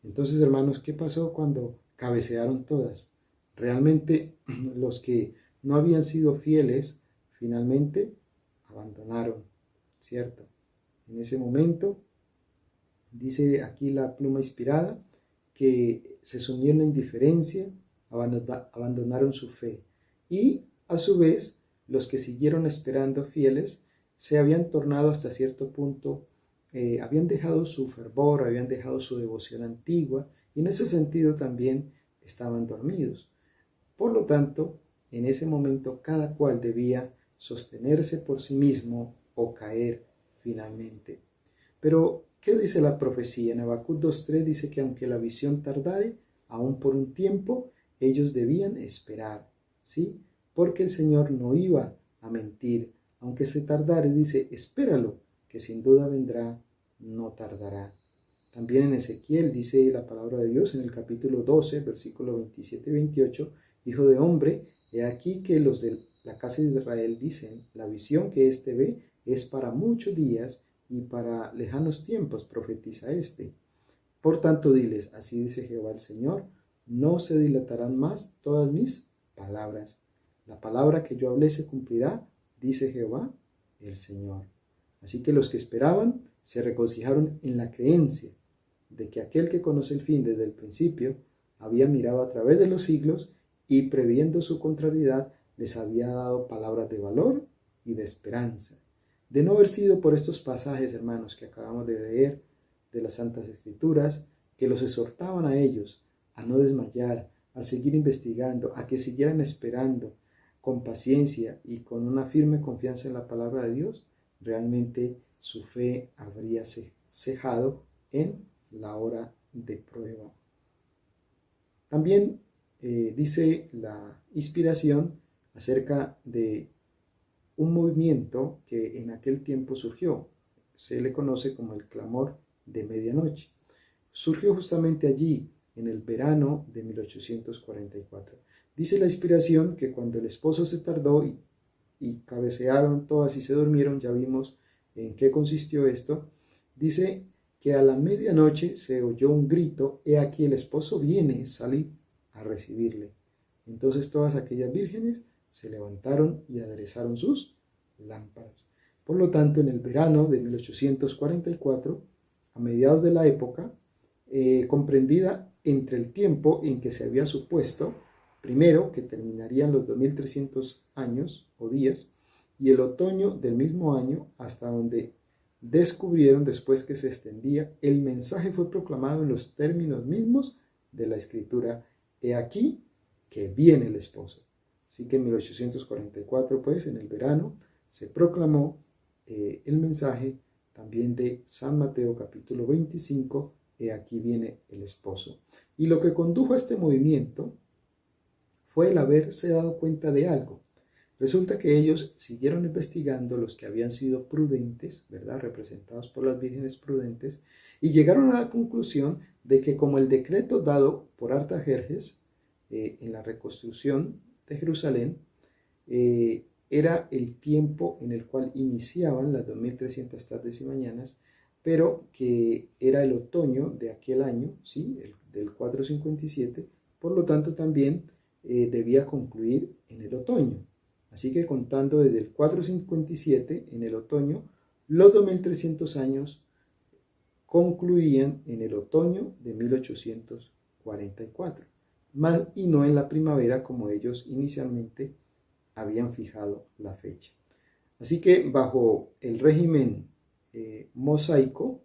Entonces, hermanos, ¿qué pasó cuando cabecearon todas? Realmente los que no habían sido fieles finalmente abandonaron, ¿cierto? En ese momento, dice aquí la pluma inspirada, que se sumieron en la indiferencia, abandonaron su fe y a su vez los que siguieron esperando fieles se habían tornado hasta cierto punto, habían dejado su fervor, habían dejado su devoción antigua y en ese sentido también estaban dormidos. Por lo tanto, en ese momento cada cual debía sostenerse por sí mismo o caer finalmente. Pero, ¿qué dice la profecía? En Habacuc 2:3 dice que aunque la visión tardare, aún por un tiempo, ellos debían esperar, ¿sí? Porque el Señor no iba a mentir. Aunque se tardare, dice, espéralo, que sin duda vendrá, no tardará. También en Ezequiel dice la palabra de Dios en el capítulo 12, versículo 27 y 28, Hijo de hombre, he aquí que los de la casa de Israel dicen, la visión que éste ve es para muchos días y para lejanos tiempos, profetiza éste. Por tanto, diles, así dice Jehová el Señor, no se dilatarán más todas mis palabras. La palabra que yo hablé se cumplirá, dice Jehová el Señor. Así que los que esperaban se regocijaron en la creencia de que aquel que conoce el fin desde el principio había mirado a través de los siglos y previendo su contrariedad les había dado palabras de valor y de esperanza. De no haber sido por estos pasajes, hermanos, que acabamos de leer de las Santas Escrituras, que los exhortaban a ellos a no desmayar, a seguir investigando, a que siguieran esperando con paciencia y con una firme confianza en la palabra de Dios, realmente su fe habría cejado en la hora de prueba. También dice la inspiración acerca de un movimiento que en aquel tiempo surgió. Se le conoce como el clamor de medianoche. Surgió justamente allí, en el verano de 1844. Dice la inspiración que cuando el esposo se tardó y cabecearon todas y se durmieron, ya vimos en qué consistió esto, dice que a la medianoche se oyó un grito, he aquí el esposo viene, salid a recibirle. Entonces todas aquellas vírgenes se levantaron y aderezaron sus lámparas. Por lo tanto, en el verano de 1844, a mediados de la época, comprendida entre el tiempo en que se había supuesto, primero, que terminarían los 2300 años o días, y el otoño del mismo año, hasta donde descubrieron después que se extendía, el mensaje fue proclamado en los términos mismos de la Escritura, he aquí que viene el esposo. Así que en 1844, pues, en el verano, se proclamó el mensaje también de San Mateo capítulo 25, he aquí viene el esposo. Y lo que condujo a este movimiento fue el haberse dado cuenta de algo. Resulta que ellos siguieron investigando, los que habían sido prudentes, ¿verdad?, representados por las vírgenes prudentes, y llegaron a la conclusión de que como el decreto dado por Artajerjes en la reconstrucción de Jerusalén era el tiempo en el cual iniciaban las 2300 tardes y mañanas, pero que era el otoño de aquel año, ¿sí?, del 457, por lo tanto también debía concluir en el otoño. Así que contando desde el 457, en el otoño, los 2300 años concluían en el otoño de 1844, más y no en la primavera como ellos inicialmente habían fijado la fecha. Así que bajo el régimen mosaico,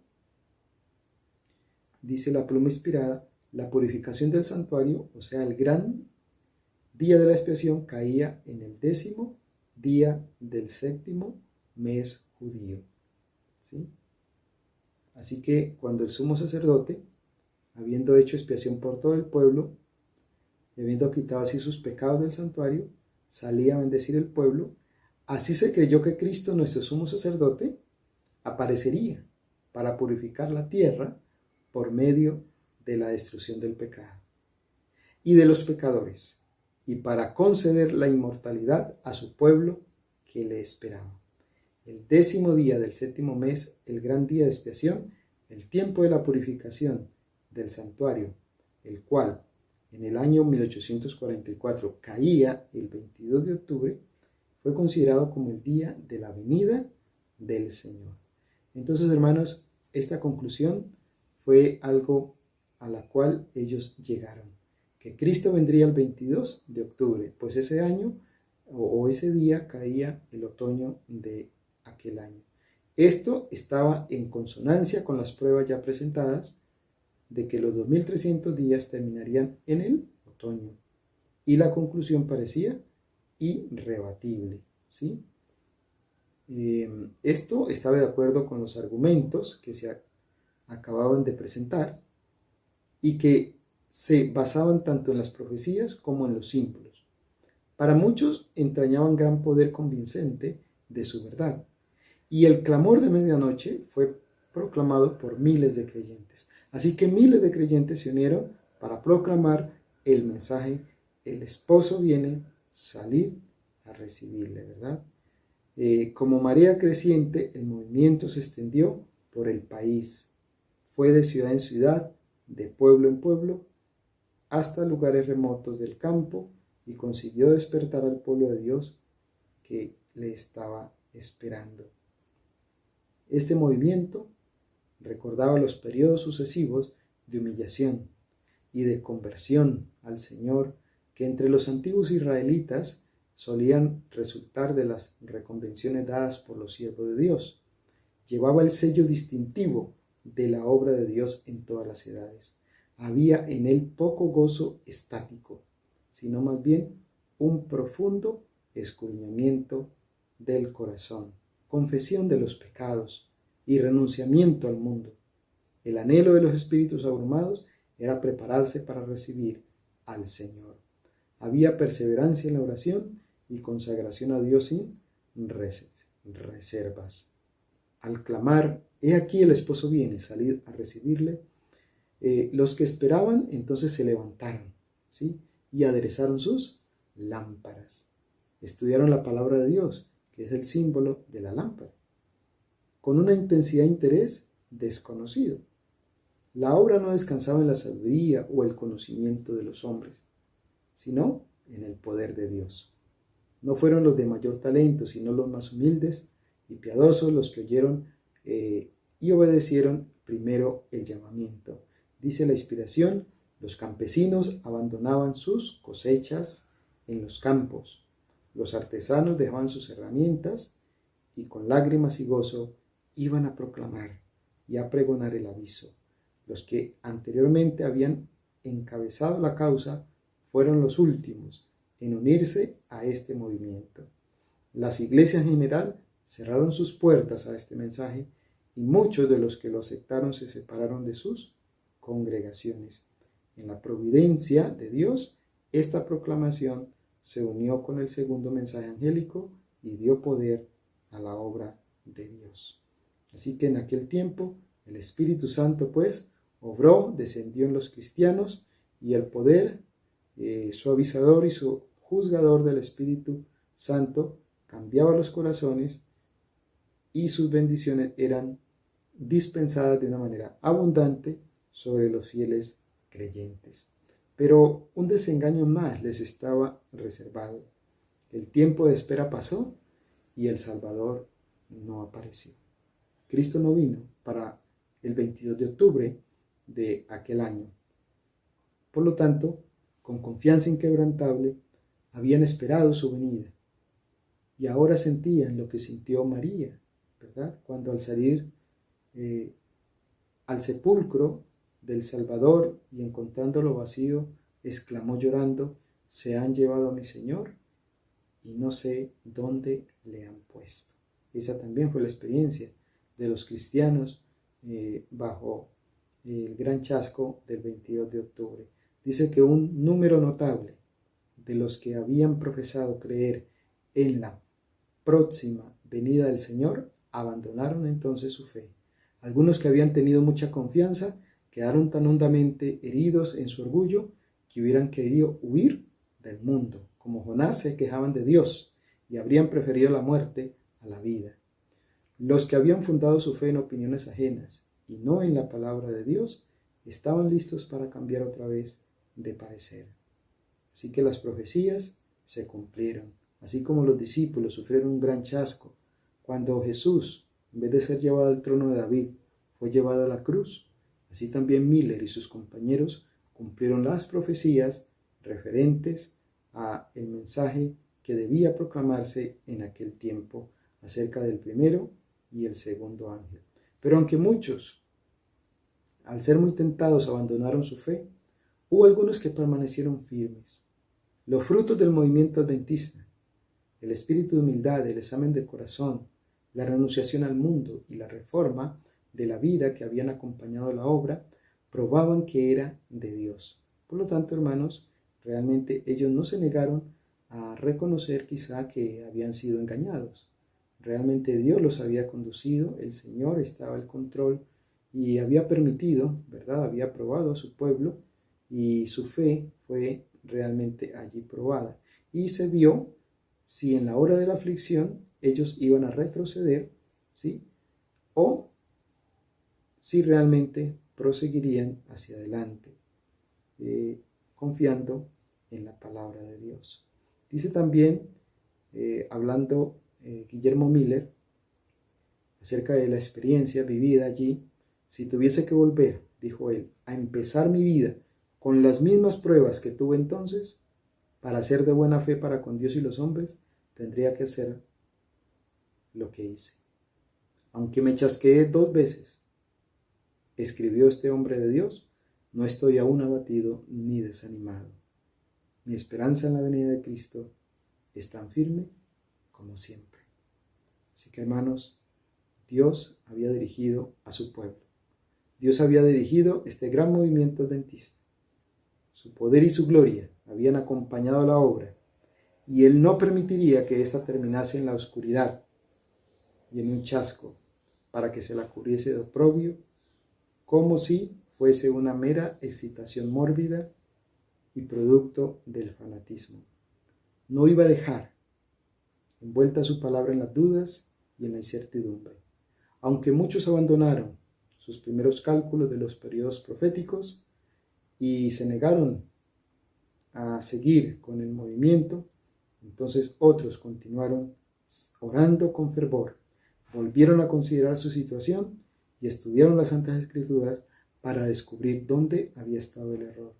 dice la pluma inspirada, la purificación del santuario, o sea, el gran día de la expiación, caía en el 10º día del 7º mes judío, ¿sí? Así que cuando el sumo sacerdote, habiendo hecho expiación por todo el pueblo, y habiendo quitado así sus pecados del santuario, salía a bendecir el pueblo, así se creyó que Cristo, nuestro sumo sacerdote, aparecería para purificar la tierra por medio de la destrucción del pecado y de los pecadores, y para conceder la inmortalidad a su pueblo que le esperaba. el 10º día del 7º mes, el gran día de expiación, el tiempo de la purificación del santuario, el cual en el año 1844 caía el 22 de octubre, fue considerado como el día de la venida del Señor. Entonces, hermanos, esta conclusión fue algo a la cual ellos llegaron, que Cristo vendría el 22 de octubre, pues ese año o ese día caía el otoño de aquel año. Esto estaba en consonancia con las pruebas ya presentadas de que los 2300 días terminarían en el otoño, y la conclusión parecía irrebatible, ¿sí? Esto estaba de acuerdo con los argumentos que se acababan de presentar y que se basaban tanto en las profecías como en los símbolos. Para muchos entrañaban gran poder convincente de su verdad, y el clamor de medianoche fue proclamado por miles de creyentes. Así que miles de creyentes se unieron para proclamar el mensaje: el esposo viene, salid a recibirle, ¿verdad? Como marea creciente, el movimiento se extendió por el país. Fue de ciudad en ciudad, de pueblo en pueblo, hasta lugares remotos del campo, y consiguió despertar al pueblo de Dios que le estaba esperando. Este movimiento recordaba los periodos sucesivos de humillación y de conversión al Señor que entre los antiguos israelitas solían resultar de las reconvenciones dadas por los siervos de Dios. Llevaba el sello distintivo de la obra de Dios en todas las edades. Había en él poco gozo estático, sino más bien un profundo escudriñamiento del corazón, confesión de los pecados y renunciamiento al mundo. El anhelo de los espíritus abrumados era prepararse para recibir al Señor. Había perseverancia en la oración y consagración a Dios sin reservas. Al clamar: he aquí el esposo viene, salid a recibirle, los que esperaban entonces se levantaron, ¿sí?, y aderezaron sus lámparas. Estudiaron la palabra de Dios, que es el símbolo de la lámpara, con una intensidad de interés desconocido. La obra no descansaba en la sabiduría o el conocimiento de los hombres, sino en el poder de Dios. No fueron los de mayor talento, sino los más humildes y piadosos los que oyeron y obedecieron primero el llamamiento. Dice la inspiración: los campesinos abandonaban sus cosechas en los campos, los artesanos dejaban sus herramientas y con lágrimas y gozo iban a proclamar y a pregonar el aviso. Los que anteriormente habían encabezado la causa fueron los últimos en unirse a este movimiento. Las iglesias en general cerraron sus puertas a este mensaje y muchos de los que lo aceptaron se separaron de sus congregaciones. En la providencia de Dios, esta proclamación se unió con el segundo mensaje angélico y dio poder a la obra de Dios. Así que en aquel tiempo el Espíritu Santo pues obró, descendió en los cristianos, y el poder suavizador y su juzgador del Espíritu Santo cambiaba los corazones y sus bendiciones eran dispensadas de una manera abundante sobre los fieles creyentes. Pero un desengaño más les estaba reservado. El tiempo de espera pasó y el Salvador no apareció. Cristo no vino para el 22 de octubre de aquel año. Por lo tanto, con confianza inquebrantable, habían esperado su venida. Y ahora sentían lo que sintió María, ¿verdad?, cuando al salir al sepulcro del Salvador y encontrándolo vacío, exclamó llorando: se han llevado a mi Señor y no sé dónde le han puesto. Esa también fue la experiencia de los cristianos bajo el gran chasco del 22 de octubre. Dice que un número notable de los que habían profesado creer en la próxima venida del Señor abandonaron entonces su fe. Algunos que habían tenido mucha confianza quedaron tan hondamente heridos en su orgullo que hubieran querido huir del mundo. Como Jonás, se quejaban de Dios y habrían preferido la muerte a la vida. Los que habían fundado su fe en opiniones ajenas y no en la palabra de Dios, estaban listos para cambiar otra vez de parecer. Así que las profecías se cumplieron, así como los discípulos sufrieron un gran chasco cuando Jesús, en vez de ser llevado al trono de David, fue llevado a la cruz. Así también Miller y sus compañeros cumplieron las profecías referentes a el mensaje que debía proclamarse en aquel tiempo acerca del primero y el segundo ángel. Pero aunque muchos, al ser muy tentados, abandonaron su fe, hubo algunos que permanecieron firmes. Los frutos del movimiento adventista, el espíritu de humildad, el examen del corazón, la renunciación al mundo y la reforma de la vida que habían acompañado la obra, probaban que era de Dios. Por lo tanto, hermanos, realmente ellos no se negaron a reconocer quizá que habían sido engañados. Realmente Dios los había conducido, el Señor estaba al control y había permitido, ¿verdad? Había probado a su pueblo y su fe fue realmente allí probada. Y se vio si en la hora de la aflicción ellos iban a retroceder, ¿sí? O si realmente proseguirían hacia adelante, confiando en la palabra de Dios. Dice también, hablando Guillermo Miller, acerca de la experiencia vivida allí, si tuviese que volver, dijo él, a empezar mi vida con las mismas pruebas que tuve entonces, para ser de buena fe para con Dios y los hombres, tendría que hacer lo que hice. Aunque me chasqueé 2 veces, escribió este hombre de Dios, no estoy aún abatido ni desanimado. Mi esperanza en la venida de Cristo es tan firme como siempre. Así que, hermanos, Dios había dirigido a su pueblo. Dios había dirigido este gran movimiento adventista. Su poder y su gloria habían acompañado la obra, y Él no permitiría que ésta terminase en la oscuridad y en un chasco, para que se la cubriese de oprobio, como si fuese una mera excitación mórbida y producto del fanatismo. No iba a dejar envuelta su palabra en las dudas y en la incertidumbre. Aunque muchos abandonaron sus primeros cálculos de los periodos proféticos y se negaron a seguir con el movimiento, entonces otros continuaron orando con fervor, volvieron a considerar su situación y estudiaron las Santas Escrituras para descubrir dónde había estado el error.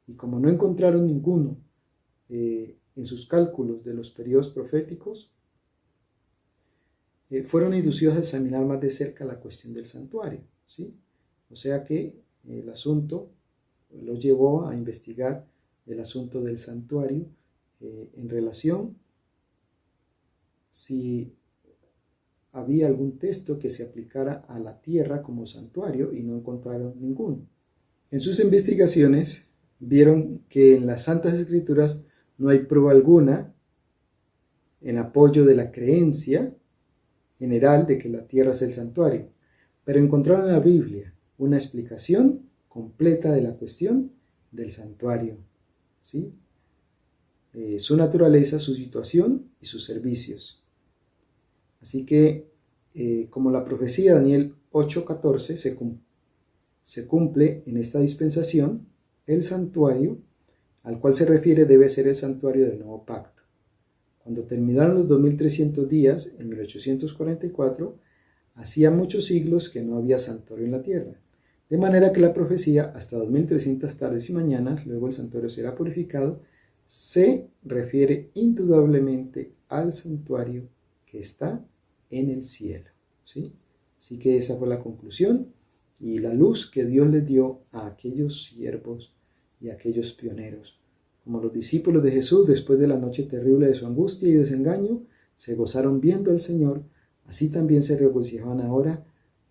Y como no encontraron ninguno en sus cálculos de los periodos proféticos, fueron inducidos a examinar más de cerca la cuestión del santuario, ¿sí? O sea que el asunto los llevó a investigar el asunto del santuario en relación si había algún texto que se aplicara a la tierra como santuario, y no encontraron ninguno. En sus investigaciones vieron que en las Santas Escrituras no hay prueba alguna en apoyo de la creencia general de que la tierra es el santuario, pero encontraron en la Biblia una explicación completa de la cuestión del santuario, ¿sí? Su naturaleza, su situación y sus servicios. Así que, como la profecía de Daniel 8:14 se cumple en esta dispensación, el santuario al cual se refiere debe ser el santuario del nuevo pacto. Cuando terminaron los 2300 días, en 1844, hacía muchos siglos que no había santuario en la tierra, de manera que la profecía, hasta 2300 tardes y mañanas, luego el santuario será purificado, se refiere indudablemente al santuario que está en el cielo, ¿sí? Así que esa fue la conclusión y la luz que Dios les dio a aquellos siervos y a aquellos pioneros. Como los discípulos de Jesús, después de la noche terrible de su angustia y desengaño, se gozaron viendo al Señor, así también se regocijaban ahora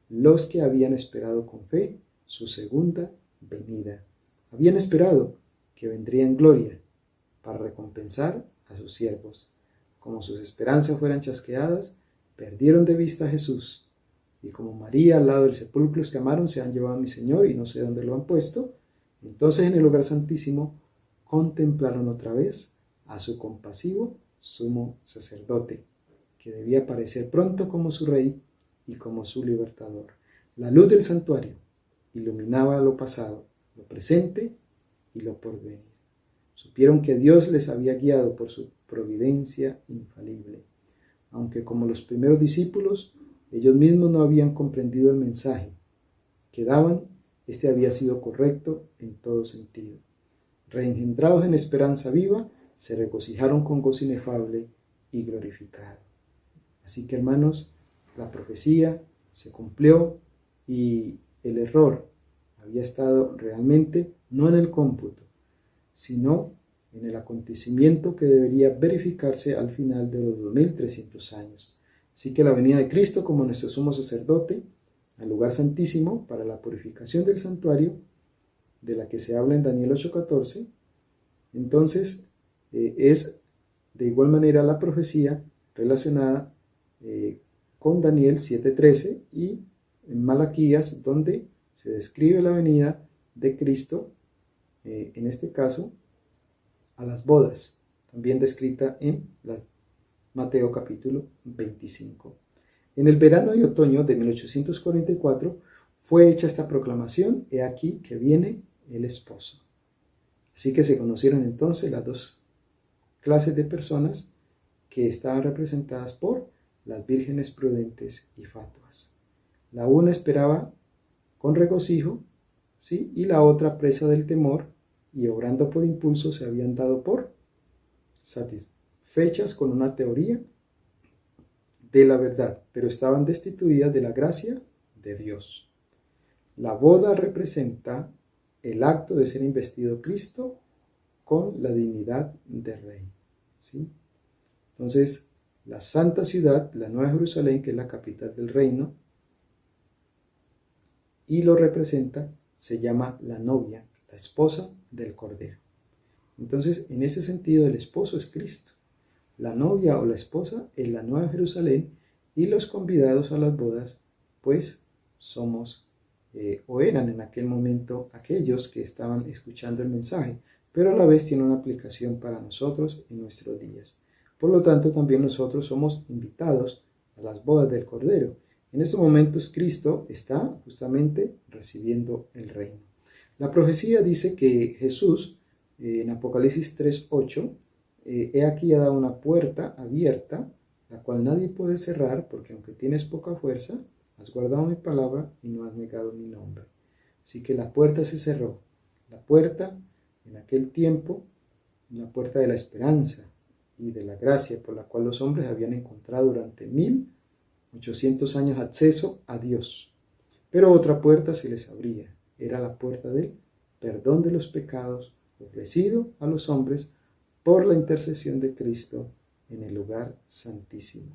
los que habían esperado con fe su segunda venida. Habían esperado que vendría en gloria para recompensar a sus siervos. Como sus esperanzas fueran chasqueadas, perdieron de vista a Jesús. Y como María al lado del sepulcro exclamaron, se han llevado a mi Señor y no sé dónde lo han puesto, entonces en el lugar santísimo contemplaron otra vez a su compasivo sumo sacerdote, que debía aparecer pronto como su rey y como su libertador. La luz del santuario iluminaba lo pasado, lo presente y lo porvenir. Supieron que Dios les había guiado por su providencia infalible. Aunque como los primeros discípulos, ellos mismos no habían comprendido el mensaje que daban, este había sido correcto en todo sentido. Reengendrados en esperanza viva, se regocijaron con gozo inefable y glorificado. Así que, hermanos, la profecía se cumplió y el error había estado realmente no en el cómputo, sino en el acontecimiento que debería verificarse al final de los 2300 años. Así que la venida de Cristo como nuestro sumo sacerdote al lugar santísimo para la purificación del santuario, de la que se habla en Daniel 8:14, entonces es de igual manera la profecía relacionada con Daniel 7:13 y en Malaquías, donde se describe la venida de Cristo, en este caso, a las bodas, también descrita en Mateo capítulo 25. En el verano y otoño de 1844 fue hecha esta proclamación: he aquí que viene el esposo. Así que se conocieron entonces las dos clases de personas que estaban representadas por las vírgenes prudentes y fatuas. La una esperaba con regocijo, ¿sí? Y la otra, presa del temor y obrando por impulso, se habían dado por satisfechas con una teoría de la verdad, pero estaban destituidas de la gracia de Dios. La boda representa el acto de ser investido Cristo con la dignidad de rey, ¿sí? Entonces, la santa ciudad, la Nueva Jerusalén, que es la capital del reino, y lo representa, se llama la novia, la esposa del Cordero. Entonces, en ese sentido, el esposo es Cristo. La novia o la esposa es la Nueva Jerusalén y los convidados a las bodas, pues somos o eran en aquel momento aquellos que estaban escuchando el mensaje, pero a la vez tiene una aplicación para nosotros en nuestros días. Por lo tanto, también nosotros somos invitados a las bodas del Cordero. En estos momentos Cristo está justamente recibiendo el reino. La profecía dice que Jesús, en Apocalipsis 3:8, he aquí ha dado una puerta abierta, la cual nadie puede cerrar, porque aunque tienes poca fuerza, has guardado mi palabra y no has negado mi nombre. Así que la puerta se cerró. La puerta, en aquel tiempo, la puerta de la esperanza y de la gracia por la cual los hombres habían encontrado durante 1800 años acceso a Dios. Pero otra puerta se les abría. Era la puerta del perdón de los pecados ofrecido a los hombres por la intercesión de Cristo en el lugar santísimo.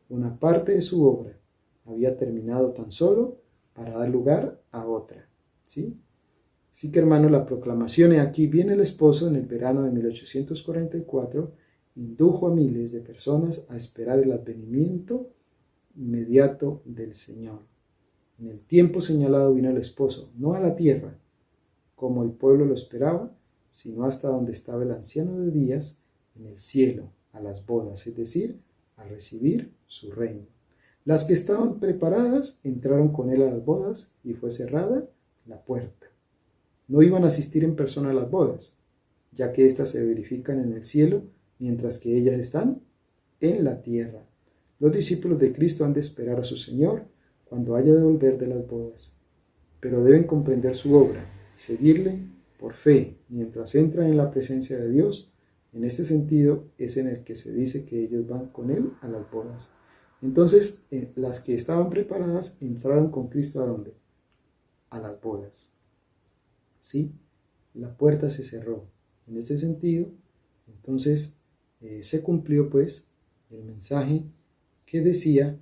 Una parte de su obra había terminado tan solo para dar lugar a otra, ¿sí? Así que, hermanos, la proclamación "he aquí viene el esposo" en el verano de 1844 indujo a miles de personas a esperar el advenimiento inmediato del Señor. En el tiempo señalado vino el esposo, no a la tierra, como el pueblo lo esperaba, sino hasta donde estaba el anciano de días, en el cielo, a las bodas, es decir, a recibir su reino. Las que estaban preparadas entraron con él a las bodas y fue cerrada la puerta. No iban a asistir en persona a las bodas, ya que éstas se verifican en el cielo, mientras que ellas están en la tierra. Los discípulos de Cristo han de esperar a su Señor cuando haya de volver de las bodas, pero deben comprender su obra y seguirle por fe mientras entran en la presencia de Dios. En este sentido es en el que se dice que ellos van con él a las bodas. Entonces, las que estaban preparadas entraron con Cristo ¿a dónde? A las bodas. ¿Sí? La puerta se cerró. En este sentido, entonces, se cumplió pues el mensaje que decía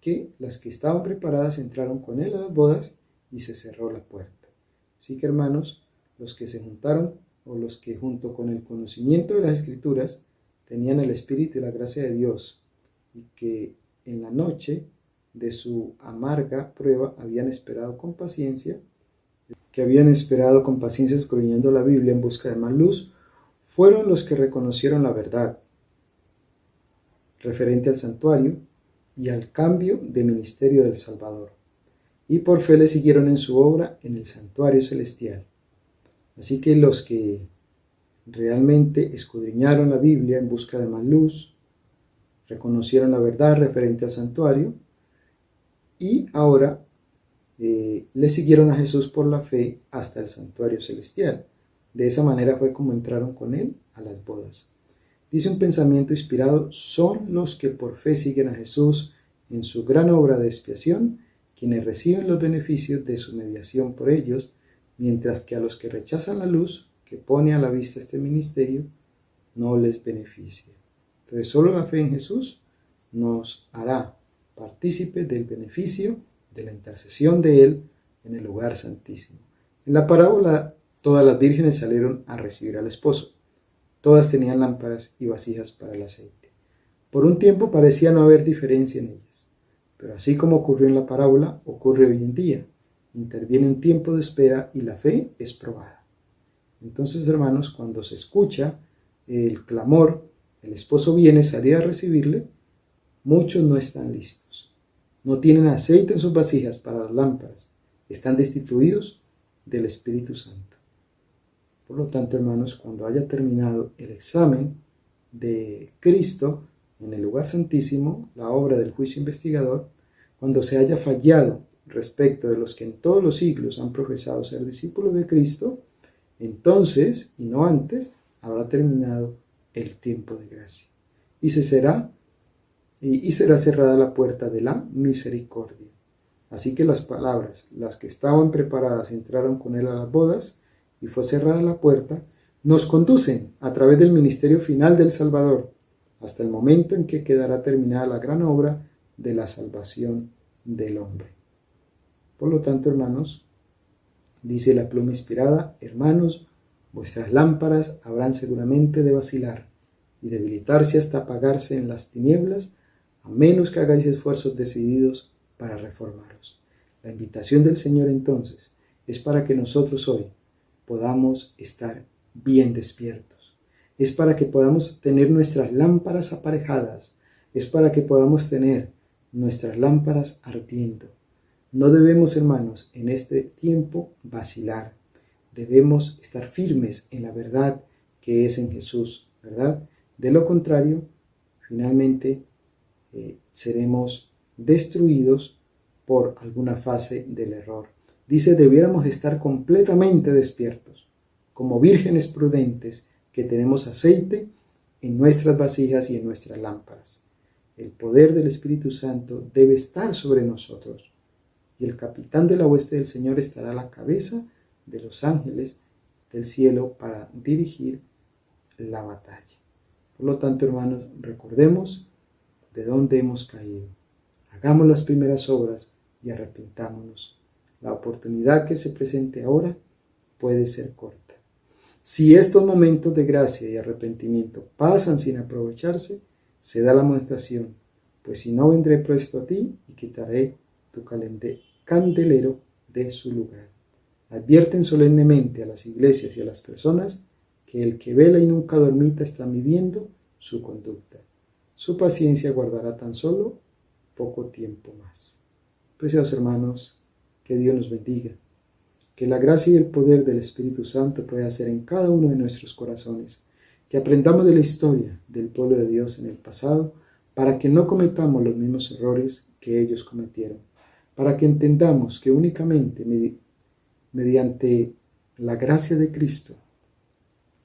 que las que estaban preparadas entraron con él a las bodas y se cerró la puerta. Así que, hermanos, los que se juntaron o los que junto con el conocimiento de las Escrituras tenían el Espíritu y la gracia de Dios y que en la noche de su amarga prueba habían esperado con paciencia, escudriñando la Biblia en busca de más luz, fueron los que reconocieron la verdad referente al santuario y al cambio de ministerio del Salvador, y por fe le siguieron en su obra en el santuario celestial. Así que los que realmente escudriñaron la Biblia en busca de más luz, reconocieron la verdad referente al santuario, y ahora le siguieron a Jesús por la fe hasta el santuario celestial. De esa manera fue como entraron con él a las bodas. Dice un pensamiento inspirado: son los que por fe siguen a Jesús en su gran obra de expiación, quienes reciben los beneficios de su mediación por ellos, mientras que a los que rechazan la luz que pone a la vista este ministerio, no les beneficia. Entonces, solo la fe en Jesús nos hará partícipes del beneficio de la intercesión de Él en el lugar santísimo. En la parábola, todas las vírgenes salieron a recibir al esposo. Todas tenían lámparas y vasijas para el aceite. Por un tiempo parecía no haber diferencia en ellas, pero así como ocurrió en la parábola, ocurre hoy en día. Interviene un tiempo de espera y la fe es probada. Entonces, hermanos, cuando se escucha el clamor, el esposo viene, sale a recibirle, muchos no están listos. No tienen aceite en sus vasijas para las lámparas. Están destituidos del Espíritu Santo. Por lo tanto, hermanos, cuando haya terminado el examen de Cristo en el lugar santísimo, la obra del juicio investigador, cuando se haya fallado respecto de los que en todos los siglos han profesado ser discípulos de Cristo, entonces, y no antes, habrá terminado el tiempo de gracia. Y será cerrada la puerta de la misericordia. Así que las palabras, las que estaban preparadas, entraron con él a las bodas, y fue cerrada la puerta, nos conducen a través del ministerio final del Salvador, hasta el momento en que quedará terminada la gran obra de la salvación del hombre. Por lo tanto, hermanos, dice la pluma inspirada: hermanos, vuestras lámparas habrán seguramente de vacilar y debilitarse hasta apagarse en las tinieblas, a menos que hagáis esfuerzos decididos para reformaros. La invitación del Señor entonces es para que nosotros hoy podamos estar bien despiertos. Es para que podamos tener nuestras lámparas aparejadas. Es para que podamos tener nuestras lámparas ardiendo. No debemos, hermanos, en este tiempo vacilar. Debemos estar firmes en la verdad que es en Jesús, ¿verdad? De lo contrario, finalmente seremos destruidos por alguna fase del error. Dice: debiéramos estar completamente despiertos, como vírgenes prudentes que tenemos aceite en nuestras vasijas y en nuestras lámparas. El poder del Espíritu Santo debe estar sobre nosotros, y el capitán de la hueste del Señor estará a la cabeza de los ángeles del cielo para dirigir la batalla. Por lo tanto, hermanos, recordemos de dónde hemos caído. Hagamos las primeras obras y arrepintámonos. La oportunidad que se presente ahora puede ser corta. Si estos momentos de gracia y arrepentimiento pasan sin aprovecharse, se da la amonestación: pues si no, vendré presto a ti y quitaré tu candelero de su lugar. Advierten solemnemente a las iglesias y a las personas que el que vela y nunca dormita está midiendo su conducta. Su paciencia guardará tan solo poco tiempo más. Preciados hermanos, que Dios nos bendiga. Que la gracia y el poder del Espíritu Santo pueda hacer en cada uno de nuestros corazones. Que aprendamos de la historia del pueblo de Dios en el pasado, para que no cometamos los mismos errores que ellos cometieron. Para que entendamos que únicamente mediante la gracia de Cristo,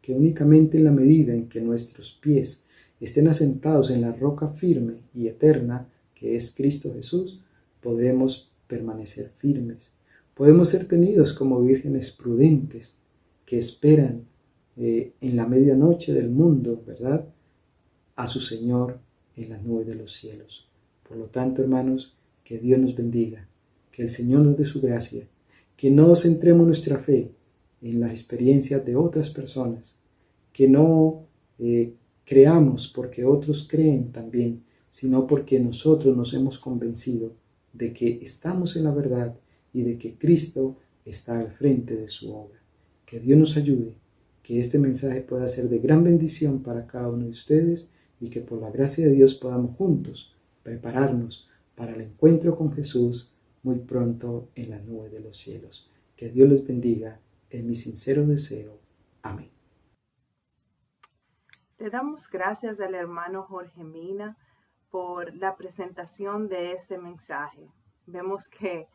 que únicamente en la medida en que nuestros pies estén asentados en la roca firme y eterna que es Cristo Jesús, podremos permanecer firmes. Podemos ser tenidos como vírgenes prudentes que esperan en la medianoche del mundo, ¿verdad?, a su Señor en las nubes de los cielos. Por lo tanto, hermanos, que Dios nos bendiga, que el Señor nos dé su gracia, que no centremos nuestra fe en las experiencias de otras personas, que no creamos porque otros creen también, sino porque nosotros nos hemos convencido de que estamos en la verdad y de que Cristo está al frente de su obra. Que Dios nos ayude, que este mensaje pueda ser de gran bendición para cada uno de ustedes y que por la gracia de Dios podamos juntos prepararnos para el encuentro con Jesús muy pronto en la nube de los cielos. Que Dios les bendiga, es mi sincero deseo. Amén. Le damos gracias al hermano Jorge Mina por la presentación de este mensaje. Vemos que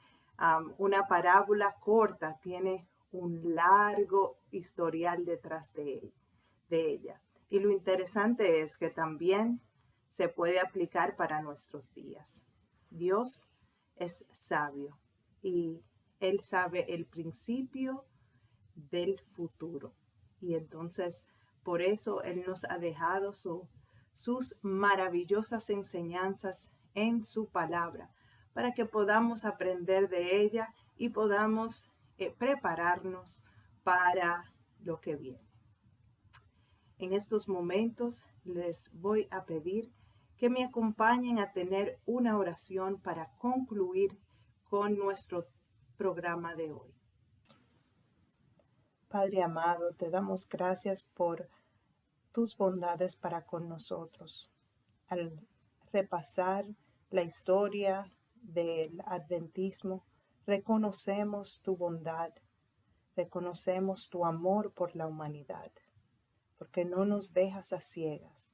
una parábola corta tiene un largo historial detrás de ella. Y lo interesante es que también se puede aplicar para nuestros días. Dios es sabio y Él sabe el principio del futuro. Y entonces, por eso Él nos ha dejado sus maravillosas enseñanzas en su palabra, para que podamos aprender de ella y podamos prepararnos para lo que viene. En estos momentos les voy a pedir que me acompañen a tener una oración para concluir con nuestro programa de hoy. Padre amado, te damos gracias por tus bondades para con nosotros. Al repasar la historia del adventismo, reconocemos tu bondad, reconocemos tu amor por la humanidad, porque no nos dejas a ciegas,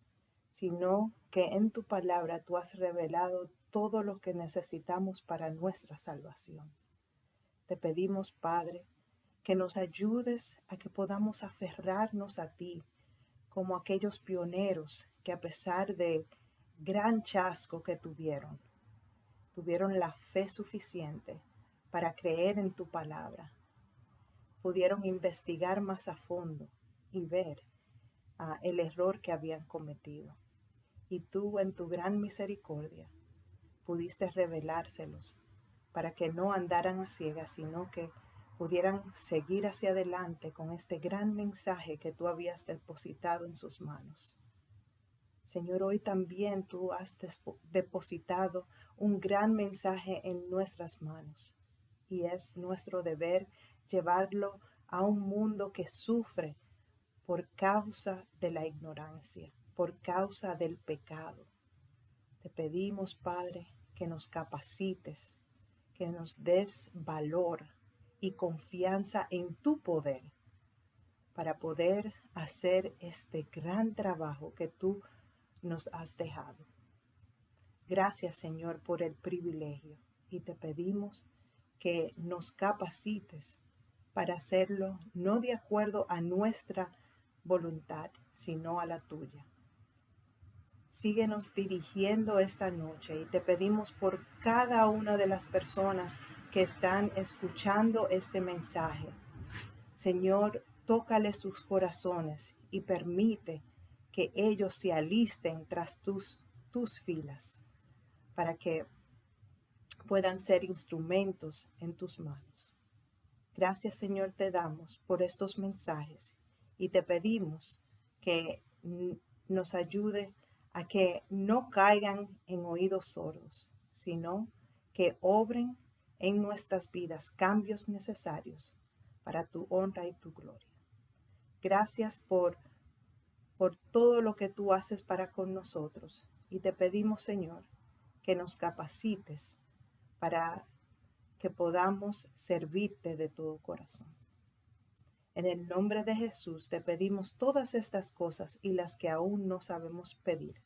sino que en tu palabra tú has revelado todo lo que necesitamos para nuestra salvación. Te pedimos, Padre, que nos ayudes a que podamos aferrarnos a ti como aquellos pioneros que a pesar de gran chasco que tuvieron la fe suficiente para creer en tu palabra. Pudieron investigar más a fondo y ver el error que habían cometido. Y tú en tu gran misericordia pudiste revelárselos para que no andaran a ciegas, sino que pudieran seguir hacia adelante con este gran mensaje que tú habías depositado en sus manos. Señor, hoy también tú has depositado un gran mensaje en nuestras manos y es nuestro deber llevarlo a un mundo que sufre por causa de la ignorancia, por causa del pecado. Te pedimos, Padre, que nos capacites, que nos des valor y confianza en tu poder para poder hacer este gran trabajo que tú nos has dejado. Gracias, Señor, por el privilegio y te pedimos que nos capacites para hacerlo no de acuerdo a nuestra voluntad, sino a la tuya. Síguenos dirigiendo esta noche y te pedimos por cada una de las personas que están escuchando este mensaje. Señor, tócale sus corazones y permite que ellos se alisten tras tus filas para que puedan ser instrumentos en tus manos. Gracias, Señor, te damos por estos mensajes y te pedimos que nos ayude a que no caigan en oídos sordos, sino que obren en nuestras vidas cambios necesarios para tu honra y tu gloria. Gracias por todo lo que tú haces para con nosotros y te pedimos, Señor, que nos capacites para que podamos servirte de todo corazón. En el nombre de Jesús te pedimos todas estas cosas y las que aún no sabemos pedir.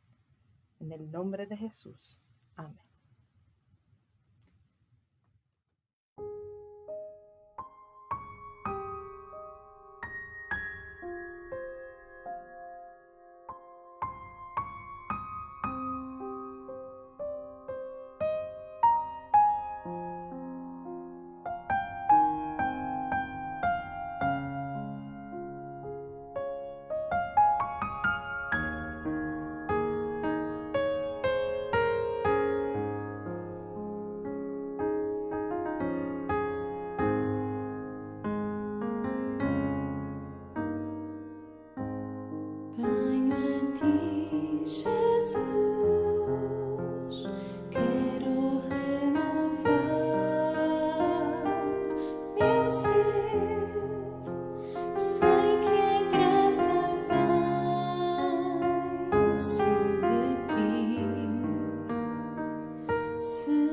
En el nombre de Jesús. Amén. 是。